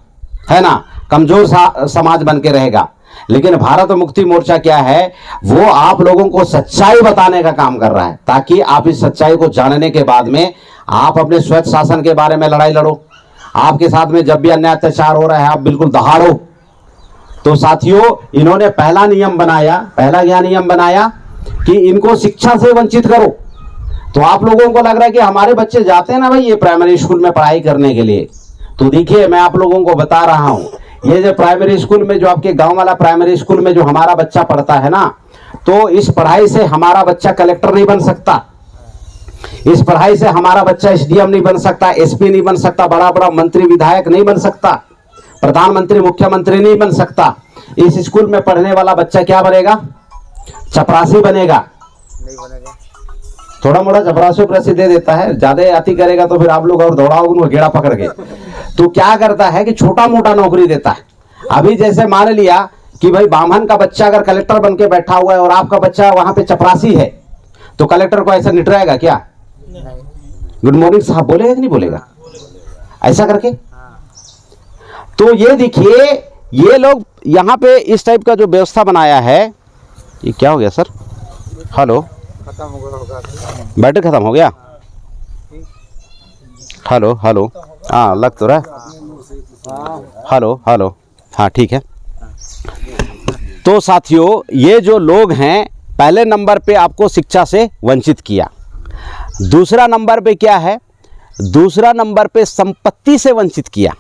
है ना, कमजोर समाज बन के रहेगा। लेकिन भारत मुक्ति मोर्चा क्या है? वो आप लोगों को सच्चाई बताने का काम कर रहा है, ताकि आप इस सच्चाई को जानने के बाद में आप अपने स्वच्छ शासन के बारे में लड़ाई लड़ो। आपके साथ में जब भी अन्याय अत्याचार हो रहा है, आप बिल्कुल दहाड़ो। तो साथियों, इन्होंने पहला नियम बनाया, पहला क्या नियम बनाया कि इनको शिक्षा से वंचित करो। तो आप लोगों को लग रहा है कि हमारे बच्चे जाते हैं ना भाई ये प्राइमरी स्कूल में पढ़ाई करने के लिए। तो देखिए, मैं आप लोगों को बता रहा हूं, ये जो प्राइमरी स्कूल में, जो आपके गांव वाला प्राइमरी स्कूल में जो हमारा बच्चा पढ़ता है ना, तो इस पढ़ाई से हमारा बच्चा कलेक्टर नहीं बन सकता। इस पढ़ाई से हमारा बच्चा एसडीएम नहीं बन सकता, एसपी नहीं बन सकता, बड़ा बड़ा मंत्री विधायक नहीं बन सकता, प्रधानमंत्री मुख्यमंत्री नहीं बन सकता। इस स्कूल में पढ़ने वाला बच्चा क्या बनेगा? चपरासी बनेगा। नहीं बनेगा। थोड़ा मोड़ा चपरासी उपरासी दे देता है, ज्यादा अति करेगा तो फिर आप लोग और दौड़ाओगे उनको गेड़ा पकड़ के। तो क्या करता है कि छोटा मोटा नौकरी देता है। अभी जैसे मान लिया कि भाई बामन का बच्चा अगर कलेक्टर बन के बैठा हुआ है और आपका बच्चा वहां पे चपरासी है, तो कलेक्टर को ऐसा निटराएगा क्या? गुड मॉर्निंग साहब बोलेगा कि नहीं बोलेगा ऐसा करके? तो ये देखिए, ये लोग यहाँ पे इस टाइप का जो व्यवस्था बनाया है। ये क्या हो गया सर? हेलो, खत्म हो गया होगा। बैटरी खत्म हो गया? हेलो हेलो, हाँ लग तो रहा है। हेलो हेलो, हाँ ठीक है। तो साथियों, ये जो लोग हैं, पहले नंबर पे आपको शिक्षा से वंचित किया। दूसरा नंबर पे क्या है? दूसरा नंबर पे संपत्ति से वंचित किया।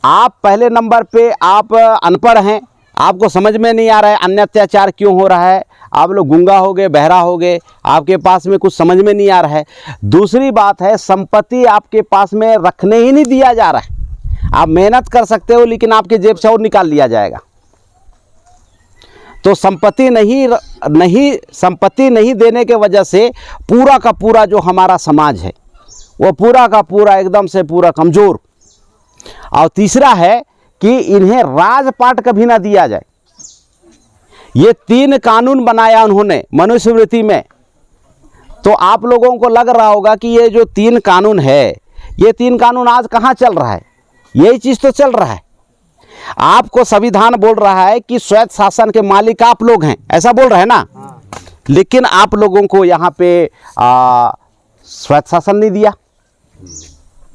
आप पहले नंबर पे आप अनपढ़ हैं, आपको समझ में नहीं आ रहा है अन्य अत्याचार क्यों हो रहा है, आप लोग गूंगा हो गए, बहरा हो गए, आपके पास में कुछ समझ में नहीं आ रहा है। दूसरी बात है, संपत्ति आपके पास में रखने ही नहीं दिया जा रहा है। आप मेहनत कर सकते हो लेकिन आपके जेब से और निकाल लिया जाएगा। तो संपत्ति नहीं देने के वजह से पूरा का पूरा जो हमारा समाज है वो पूरा का पूरा एकदम से पूरा कमज़ोर। और तीसरा है कि इन्हें राजपाट कभी ना दिया जाए। ये 3 कानून बनाया उन्होंने मनुस्मृति में। तो आप लोगों को लग रहा होगा कि ये जो 3 कानून है, ये 3 कानून आज कहाँ चल रहा है, यही चीज़ तो चल रहा है। आपको संविधान बोल रहा है कि स्वायत्त शासन के मालिक आप लोग हैं, ऐसा बोल रहे हैं ना। लेकिन आप लोगों को यहाँ पे स्वायत्त शासन नहीं दिया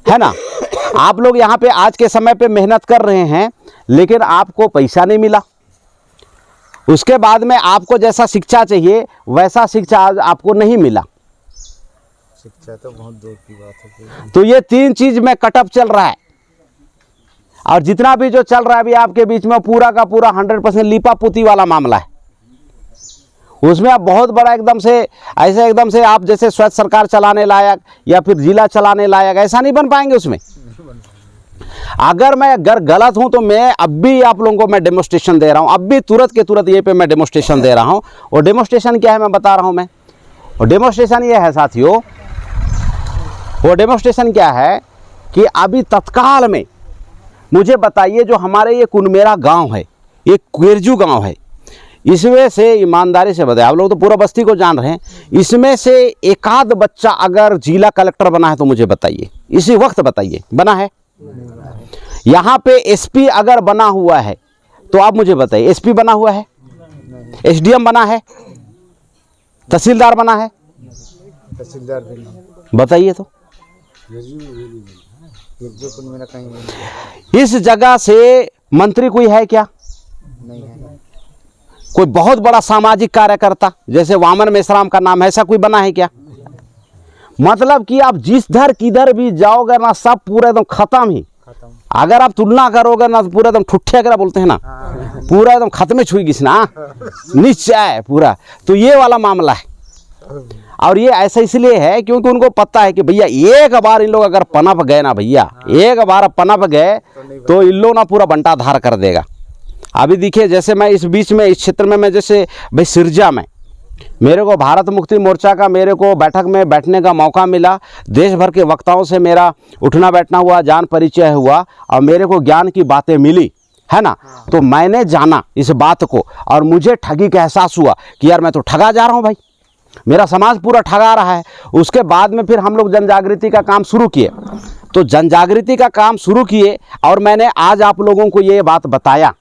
है ना। आप लोग यहाँ पे आज के समय पे मेहनत कर रहे हैं लेकिन आपको पैसा नहीं मिला। उसके बाद में आपको जैसा शिक्षा चाहिए वैसा शिक्षा आज आपको नहीं मिला। शिक्षा तो बहुत दूर की बात है। तो ये 3 चीज में कटअप चल रहा है। और जितना भी जो चल रहा है अभी आपके बीच में पूरा का पूरा 100% लीपा पुती वाला मामला है। उसमें आप बहुत बड़ा एकदम से आप जैसे स्वच्छ सरकार चलाने लायक या फिर जिला चलाने लायक ऐसा नहीं बन पाएंगे उसमें। अगर मैं गलत हूं तो मैं अब भी आप लोगों को मैं डेमोस्ट्रेशन दे रहा हूं, अब भी तुरंत के तुरंत ये पे मैं डेमोस्ट्रेशन दे रहा हूं। और डेमोस्ट्रेशन क्या है मैं बता रहा हूं मैं। और डेमोस्ट्रेशन ये है साथियों, वो डेमोस्ट्रेशन क्या है कि अभी तत्काल में मुझे बताइए जो हमारे ये कुनमेरा गांव है, ये क्वेरजू गांव है, इसमें से ईमानदारी से बताए, आप लोग तो पूरा बस्ती को जान रहे हैं, इसमें से एकाध बच्चा अगर जिला कलेक्टर बना है तो मुझे बताइए, इसी वक्त बताइए बना है। यहाँ पे एसपी अगर बना हुआ है तो आप मुझे बताइए, एसपी बना हुआ है, एसडीएम बना है, तहसीलदार बना है, तहसीलदार भी बताइए तो। मेरा कहीं इस जगह से मंत्री कोई है क्या? नहीं है। कोई बहुत बड़ा सामाजिक कार्यकर्ता जैसे वामन मेश्राम का नाम है, ऐसा कोई बना है क्या? मतलब कि आप जिस धर किधर भी जाओगे ना सब पूरा एकदम खत्म ही। अगर आप तुलना करोगे ना तो पूरा एकदम ठुट्ठे अगर बोलते हैं ना, पूरा एकदम खत्म छुई गिस ना, नीचे है पूरा। तो ये वाला मामला है। और ये ऐसा इसलिए है क्योंकि उनको पता है कि भैया एक बार इन लोग अगर पनप गए ना, भैया एक बार पनप गए तो इन लोग ना पूरा बंटाधार कर देगा। अभी देखिए जैसे मैं इस बीच में इस क्षेत्र में मैं जैसे भाई सिरजा में मेरे को भारत मुक्ति मोर्चा का मेरे को बैठक में बैठने का मौका मिला। देश भर के वक्ताओं से मेरा उठना बैठना हुआ, जान परिचय हुआ और मेरे को ज्ञान की बातें मिली है ना। तो मैंने जाना इस बात को और मुझे ठगी का एहसास हुआ कि यार मैं तो ठगा जा रहा हूँ भाई, मेरा समाज पूरा ठगा रहा है। उसके बाद में फिर हम लोग जन जागृति का काम शुरू किए। तो जन जागृति का काम शुरू किए और मैंने आज आप लोगों को ये बात बताया।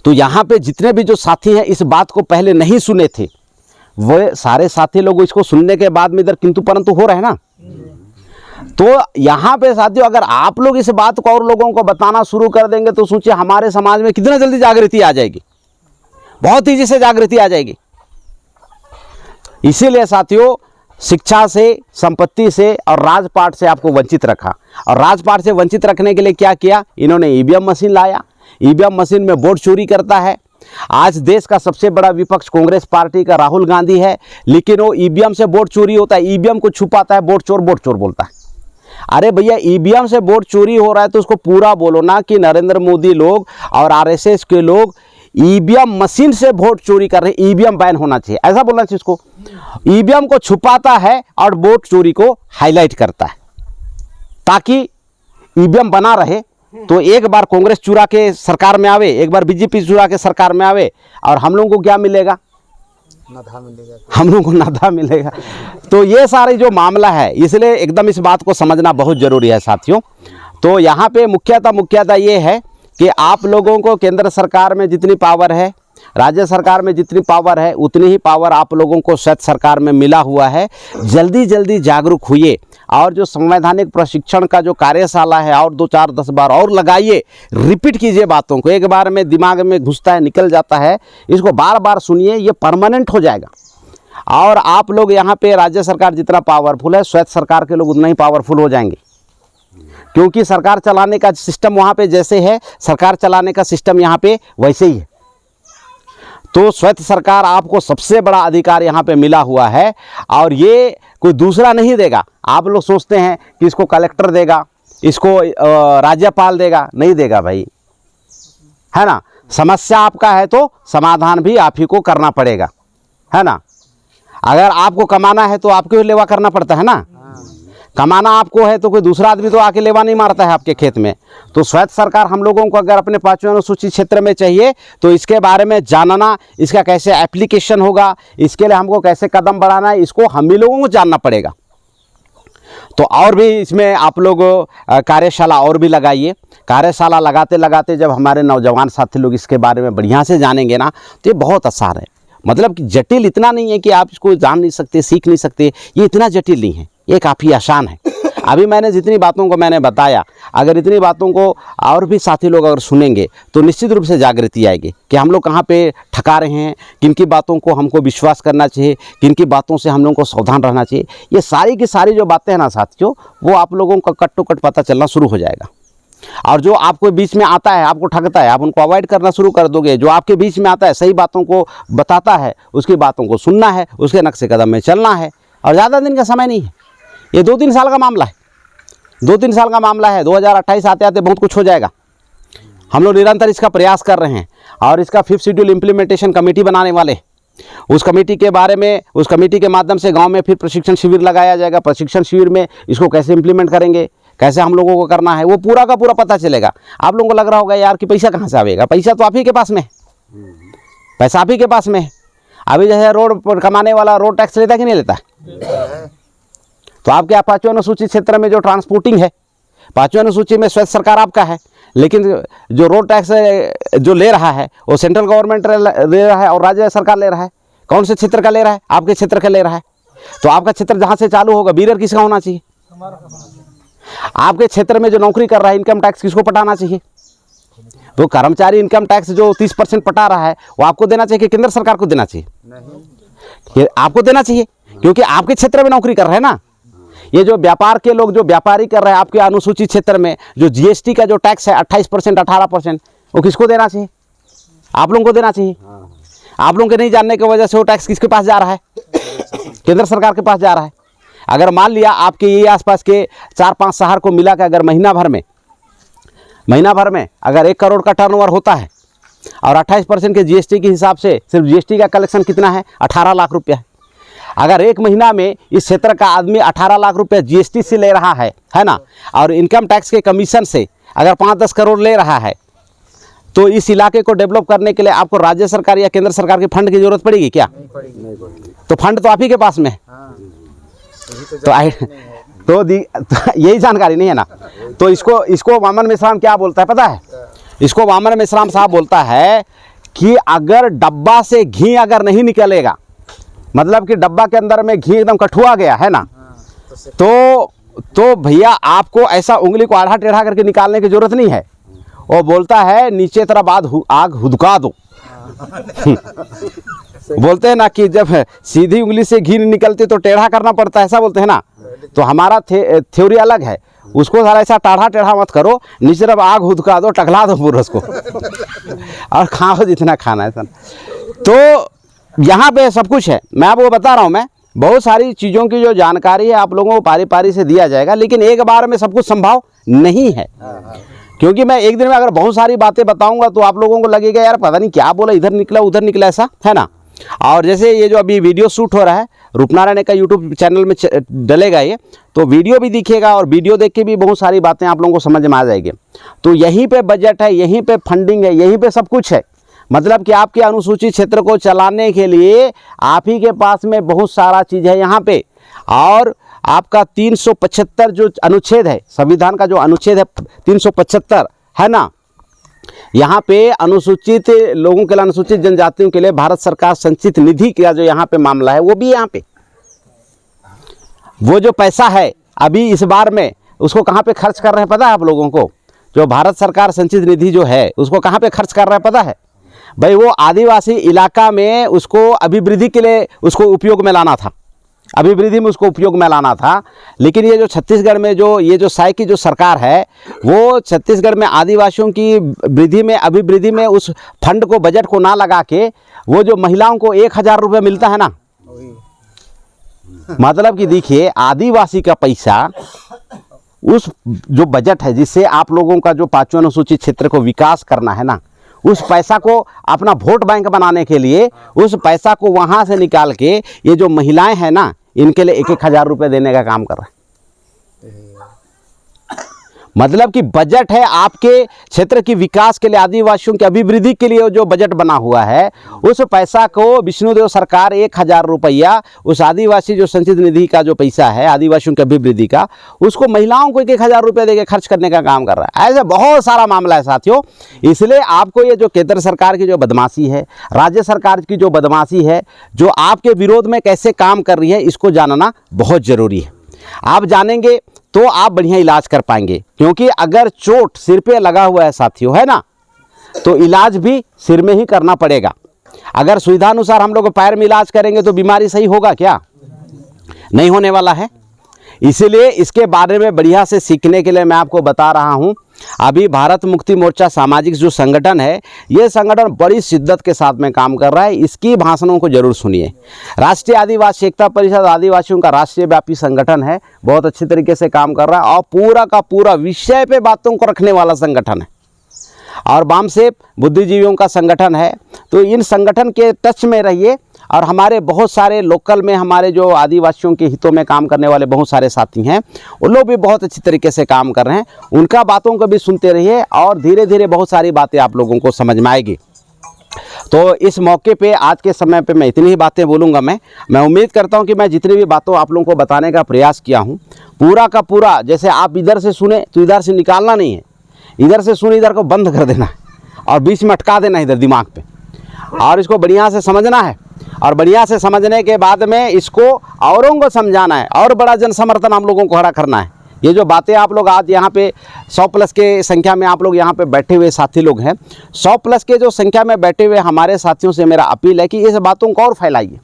तो यहाँ पे जितने भी जो साथी हैं इस बात को पहले नहीं सुने थे, वो सारे साथी लोग इसको सुनने के बाद में इधर किंतु परंतु हो रहे हैं ना। तो यहाँ पे साथियों अगर आप लोग इस बात को और लोगों को बताना शुरू कर देंगे तो सोचिए हमारे समाज में कितना जल्दी जागृति आ जाएगी, बहुत तेजी से जागृति आ जाएगी। इसीलिए साथियों शिक्षा से, संपत्ति से और राजपाट से आपको वंचित रखा। और राजपाट से वंचित रखने के लिए क्या किया, इन्होंने ईवीएम मशीन लाया। ईवीएम मशीन में वोट चोरी करता है। आज देश का सबसे बड़ा विपक्ष कांग्रेस पार्टी का राहुल गांधी है, लेकिन वो ईवीएम से वोट चोरी होता है, ईवीएम को छुपाता है, वोट चोर बोलता है। अरे भैया ईवीएम से वोट चोरी हो रहा है तो उसको पूरा बोलो ना कि नरेंद्र मोदी लोग और आरएसएस के लोग ईवीएम मशीन से वोट चोरी कर रहे हैं, ईवीएम बैन होना चाहिए, ऐसा बोलना चाहिए उसको। ईवीएम को छुपाता है और वोट चोरी को हाईलाइट करता है ताकि ईवीएम बना रहे। तो एक बार कांग्रेस चुरा के सरकार में आवे, एक बार बीजेपी चुरा के सरकार में आवे और हम लोगों को क्या मिलेगा, नाधा मिलेगा, हम लोगों को नाधा मिलेगा। तो ये सारी जो मामला है, इसलिए एकदम इस बात को समझना बहुत ज़रूरी है साथियों। तो यहाँ पे मुख्यतः ये है कि आप लोगों को केंद्र सरकार में जितनी पावर है, राज्य सरकार में जितनी पावर है, उतनी ही पावर आप लोगों को सत्य सरकार में मिला हुआ है। जल्दी जागरूक हुई और जो संवैधानिक प्रशिक्षण का जो कार्यशाला है और 2, 4, 10 बार और लगाइए, रिपीट कीजिए बातों को। एक बार में दिमाग में घुसता है, निकल जाता है, इसको बार बार सुनिए, ये परमानेंट हो जाएगा। और आप लोग यहाँ पे राज्य सरकार जितना पावरफुल है, स्वायत्त सरकार के लोग उतना ही पावरफुल हो जाएंगे। क्योंकि सरकार चलाने का सिस्टम वहाँ पे जैसे है, सरकार चलाने का सिस्टम यहाँ पे वैसे ही है। तो स्वैत सरकार आपको सबसे बड़ा अधिकार यहाँ पे मिला हुआ है, और ये कोई दूसरा नहीं देगा। आप लोग सोचते हैं कि इसको कलेक्टर देगा, इसको राज्यपाल देगा, नहीं देगा भाई, है ना। समस्या आपका है तो समाधान भी आप ही को करना पड़ेगा, है ना। अगर आपको कमाना है तो आपको लेवा करना पड़ता है ना। कमाना आपको है तो कोई दूसरा आदमी तो आके लेवा नहीं मारता है आपके खेत में। तो स्वैत सरकार हम लोगों को अगर अपने 5वें अनुसूचित क्षेत्र में चाहिए तो इसके बारे में जानना, इसका कैसे एप्लीकेशन होगा, इसके लिए हमको कैसे कदम बढ़ाना है, इसको हम ही लोगों को जानना पड़ेगा। तो और भी इसमें आप लोग कार्यशाला और भी लगाइए। कार्यशाला लगाते लगाते जब हमारे नौजवान साथी लोग इसके बारे में बढ़िया से जानेंगे ना तो ये बहुत आसान है। मतलब कि जटिल इतना नहीं है कि आप इसको जान नहीं सकते, सीख नहीं सकते, ये इतना जटिल नहीं है, ये काफ़ी आसान है। अभी मैंने जितनी बातों को मैंने बताया, अगर इतनी बातों को और भी साथी लोग अगर सुनेंगे तो निश्चित रूप से जागृति आएगी कि हम लोग कहाँ पे ठका रहे हैं, किन की बातों को हमको विश्वास करना चाहिए, किन की बातों से हम लोगों को सावधान रहना चाहिए। ये सारी की सारी जो बातें हैं ना साथियों, वो आप लोगों का कट टू कट पता चलना शुरू हो जाएगा। और जो आपको बीच में आता है, आपको ठगता है, आप उनको अवॉइड करना शुरू कर दोगे। जो आपके बीच में आता है, सही बातों को बताता है, उसकी बातों को सुनना है, उसके नक्शे कदम में चलना है। और ज़्यादा दिन का समय नहीं है, ये 2-3 साल का मामला है, 2-3 साल का मामला है। 2028 आते आते बहुत कुछ हो जाएगा। हम लोग निरंतर इसका प्रयास कर रहे हैं और इसका 5th शेड्यूल इम्प्लीमेंटेशन कमेटी बनाने वाले। उस कमेटी के बारे में, उस कमेटी के माध्यम से गांव में फिर प्रशिक्षण शिविर लगाया जाएगा। प्रशिक्षण शिविर में इसको कैसे इम्प्लीमेंट करेंगे, कैसे हम लोगों को करना है, वो पूरा का पूरा पता चलेगा। आप लोगों को लग रहा होगा यार कि पैसा कहाँ से आएगा, पैसा तो आप ही के पास में, पैसा आप ही के पास में। अभी जैसे रोड पर कमाने वाला रोड टैक्स लेता कि नहीं लेता, तो आपके 5वें अनुसूचित क्षेत्र में जो ट्रांसपोर्टिंग है, 5वें अनुसूची में स्वैत सरकार आपका है, लेकिन जो रोड टैक्स जो ले रहा है वो सेंट्रल गवर्नमेंट ले रहा है और राज्य सरकार ले रहा है। कौन से क्षेत्र का ले रहा है, आपके क्षेत्र का ले रहा है। तो आपका क्षेत्र जहाँ से चालू होगा, बीरर किसका होना चाहिए, आपके क्षेत्र में जो नौकरी कर रहा है इनकम टैक्स किसको पटाना चाहिए। तो कर्मचारी इनकम टैक्स जो 30% पटा रहा है वो आपको देना चाहिए कि केंद्र सरकार को देना चाहिए, नहीं आपको देना चाहिए, क्योंकि आपके क्षेत्र में नौकरी कर रहे हैं ना। ये जो व्यापार के लोग जो व्यापारी कर रहे हैं आपके अनुसूचित क्षेत्र में, जो जीएसटी का जो टैक्स है 28%, 18%, वो किसको देना चाहिए, आप लोगों को देना चाहिए। आप लोगों के नहीं जानने की वजह से वो टैक्स किसके पास जा रहा है, केंद्र सरकार के पास जा रहा है। अगर मान लिया आपके ये आसपास के 4-5 शहर को मिला के अगर महीना भर में अगर 1 करोड़ का टर्नओवर होता है और 28% के जीएसटी के हिसाब से सिर्फ जीएसटी का कलेक्शन कितना है, 18 लाख रुपया है। अगर एक महीना में इस क्षेत्र का आदमी 18 लाख रुपया जीएसटी से ले रहा है ना, और इनकम टैक्स के कमीशन से अगर 5-10 करोड़ ले रहा है, तो इस इलाके को डेवलप करने के लिए आपको राज्य सरकार या केंद्र सरकार के फंड की जरूरत पड़ेगी क्या? नहीं पड़ेगी। तो फंड तो आप ही के पास में है। तो यही जानकारी नहीं है ना। तो इसको वामन मिश्राम क्या बोलता है पता है? इसको वामन मिश्राम साहब बोलता है कि अगर डब्बा से घी अगर नहीं निकलेगा, मतलब कि डब्बा के अंदर में घी एकदम कठुआ गया है ना, तो भैया आपको ऐसा उंगली को आधा टेढ़ा करके निकालने की जरूरत नहीं है। वो बोलता है नीचे तरफ आग हुदका दो। बोलते हैं ना कि जब सीधी उंगली से घी नहीं निकलती तो टेढ़ा करना पड़ता है, ऐसा बोलते हैं ना। तो हमारा थ्योरी अलग है, उसको सारा ऐसा टाढ़ा टेढ़ा मत करो, नीचे तरफ आग हुदका दो, टकला दो पूरा उसको और खाओ जितना खाना है। तो यहाँ पे सब कुछ है, मैं आपको बता रहा हूँ। मैं बहुत सारी चीज़ों की जो जानकारी है आप लोगों को पारी पारी से दिया जाएगा, लेकिन एक बार में सब कुछ संभव नहीं है, क्योंकि मैं एक दिन में अगर बहुत सारी बातें बताऊंगा तो आप लोगों को लगेगा यार पता नहीं क्या बोला, इधर निकला उधर निकला, ऐसा है ना। और जैसे ये जो अभी वीडियो शूट हो रहा है रूपनारायण का यूट्यूब चैनल में डलेगा ये, तो वीडियो भी दिखेगा और वीडियो देख के भी बहुत सारी बातें आप लोगों को समझ में आ जाएगी। तो यहीं पे बजट है, यहीं पे फंडिंग है, यहीं पे सब कुछ है। मतलब कि आपके अनुसूचित क्षेत्र को चलाने के लिए आप ही के पास में बहुत सारा चीज़ है यहाँ पे। और आपका 375 जो अनुच्छेद है, संविधान का जो अनुच्छेद है 375 है ना, यहाँ पे अनुसूचित लोगों के लिए, अनुसूचित जनजातियों के लिए भारत सरकार संचित निधि का जो यहाँ पे मामला है वो भी यहाँ पे, वो जो पैसा है अभी इस बार में उसको कहाँ पे खर्च कर रहे हैं पता है आप लोगों को? जो भारत सरकार संचित निधि जो है उसको कहाँ पे खर्च कर रहा है पता है भाई? वो आदिवासी इलाका में उसको अभिवृद्धि के लिए उसको उपयोग में लाना था, अभिवृद्धि में उसको उपयोग में लाना था। लेकिन ये जो छत्तीसगढ़ में जो साई की जो सरकार है, वो छत्तीसगढ़ में आदिवासियों की वृद्धि में, अभिवृद्धि में उस फंड को, बजट को ना लगा के, वो जो महिलाओं को 1000 रुपये मिलता है ना, मतलब कि देखिए आदिवासी का पैसा, उस जो बजट है जिससे आप लोगों का जो 5वां अनुसूचित क्षेत्र को विकास करना है ना, उस पैसा को अपना वोट बैंक बनाने के लिए, उस पैसा को वहाँ से निकाल के ये जो महिलाएं हैं ना, इनके लिए 1-1000 रुपये देने का काम कर रहा है। मतलब कि बजट है आपके क्षेत्र की विकास के लिए, आदिवासियों की अभिवृद्धि के लिए जो बजट बना हुआ है, उस पैसा को विष्णुदेव सरकार 1000 रुपया, उस आदिवासी जो संचित निधि का जो पैसा है आदिवासियों की अभिवृद्धि का, उसको महिलाओं को 1000 रुपये देके खर्च करने का काम कर रहा है। ऐसे बहुत सारा मामला है साथियों। इसलिए आपको ये जो केंद्र सरकार की जो बदमाशी है, राज्य सरकार की जो बदमाशी है, जो आपके विरोध में कैसे काम कर रही है, इसको जानना बहुत ज़रूरी है। आप जानेंगे तो आप बढ़िया इलाज कर पाएंगे, क्योंकि अगर चोट सिर पे लगा हुआ है साथियों, है ना, तो इलाज भी सिर में ही करना पड़ेगा। अगर सुविधानुसार हम लोग पैर में इलाज करेंगे तो बीमारी सही होगा क्या? नहीं होने वाला है। इसीलिए इसके बारे में बढ़िया से सीखने के लिए मैं आपको बता रहा हूं। अभी भारत मुक्ति मोर्चा सामाजिक जो संगठन है, ये संगठन बड़ी शिद्दत के साथ में काम कर रहा है। इसकी भाषणों को जरूर सुनिए। राष्ट्रीय आदिवासी एकता परिषद आदिवासियों का राष्ट्रीय व्यापी संगठन है, बहुत अच्छी तरीके से काम कर रहा है और पूरा का पूरा विषय पे बातों को रखने वाला संगठन है। और वामसेप बुद्धिजीवियों का संगठन है। तो इन संगठन के टच में रहिए। और हमारे बहुत सारे लोकल में हमारे जो आदिवासियों के हितों में काम करने वाले बहुत सारे साथी हैं, उन लोग भी बहुत अच्छी तरीके से काम कर रहे हैं। उनका बातों को भी सुनते रहिए और धीरे धीरे बहुत सारी बातें आप लोगों को समझ में आएगी। तो इस मौके पे आज के समय पे मैं इतनी ही बातें बोलूँगा। मैं उम्मीद करता हूँ कि मैं जितनी भी बातों आप लोगों को बताने का प्रयास किया हूँ, पूरा का पूरा, जैसे आप इधर से सुने तो इधर से निकालना नहीं है, इधर से सुने इधर को बंद कर देना है और बीच में अटका देना है इधर दिमाग पे, और इसको बढ़िया से समझना है। और बढ़िया से समझने के बाद में इसको औरों को समझाना है और बड़ा जन समर्थन हम लोगों को खड़ा करना है। ये जो बातें आप लोग आज यहाँ पे 100+ के संख्या में आप लोग यहाँ पे बैठे हुए साथी लोग हैं, 100+ के जो संख्या में बैठे हुए हमारे साथियों से मेरा अपील है कि इस बातों को और फैलाइए।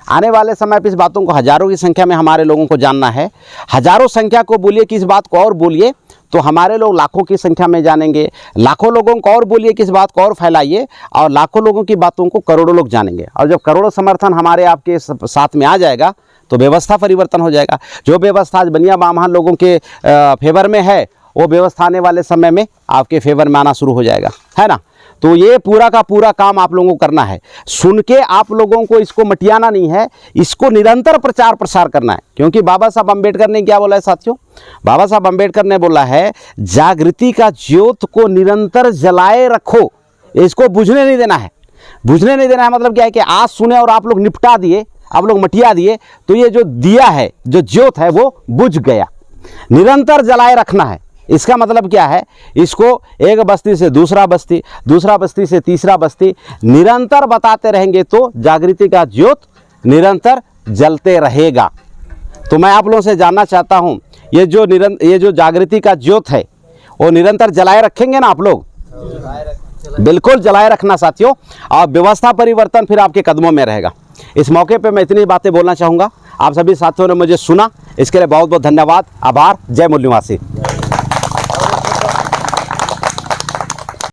आने वाले समय पर इस बातों को हज़ारों की संख्या में हमारे लोगों को जानना है। हज़ारों संख्या को बोलिए कि इस बात को और बोलिए, तो हमारे लोग लाखों की संख्या में जानेंगे। लाखों लोगों को और बोलिए कि इस बात को और फैलाइए, और लाखों लोगों की बातों को करोड़ों लोग जानेंगे। और जब करोड़ों समर्थन हमारे आपके साथ में आ जाएगा तो व्यवस्था परिवर्तन हो जाएगा। जो व्यवस्था आज बनिया बामहान लोगों के फेवर में है, वो व्यवस्था आने वाले समय में आपके फेवर में आना शुरू हो जाएगा, है ना। तो ये पूरा का पूरा काम आप लोगों को करना है। सुन के आप लोगों को इसको मटियाना नहीं है, इसको निरंतर प्रचार प्रसार करना है। क्योंकि बाबा साहब अम्बेडकर ने क्या बोला है साथियों? बाबा साहब अम्बेडकर ने बोला है, जागृति का ज्योत को निरंतर जलाए रखो, इसको बुझने नहीं देना है। बुझने नहीं देना है मतलब क्या है कि आज सुने और आप लोग निपटा दिए, आप लोग मटिया दिए, तो ये जो दिया है, जो ज्योत है, वो बुझ गया। निरंतर जलाए रखना है। इसका मतलब क्या है? इसको एक बस्ती से दूसरा बस्ती, दूसरा बस्ती से तीसरा बस्ती निरंतर बताते रहेंगे तो जागृति का ज्योत निरंतर जलते रहेगा। तो मैं आप लोगों से जानना चाहता हूं, ये जो जागृति का ज्योत है वो निरंतर जलाए रखेंगे ना आप लोग? बिल्कुल जलाए रखना साथियों, और व्यवस्था परिवर्तन फिर आपके कदमों में रहेगा। इस मौके पे मैं इतनी बातें बोलना चाहूँगा। आप सभी साथियों ने मुझे सुना, इसके लिए बहुत बहुत धन्यवाद, आभार। जय मूल निवासी।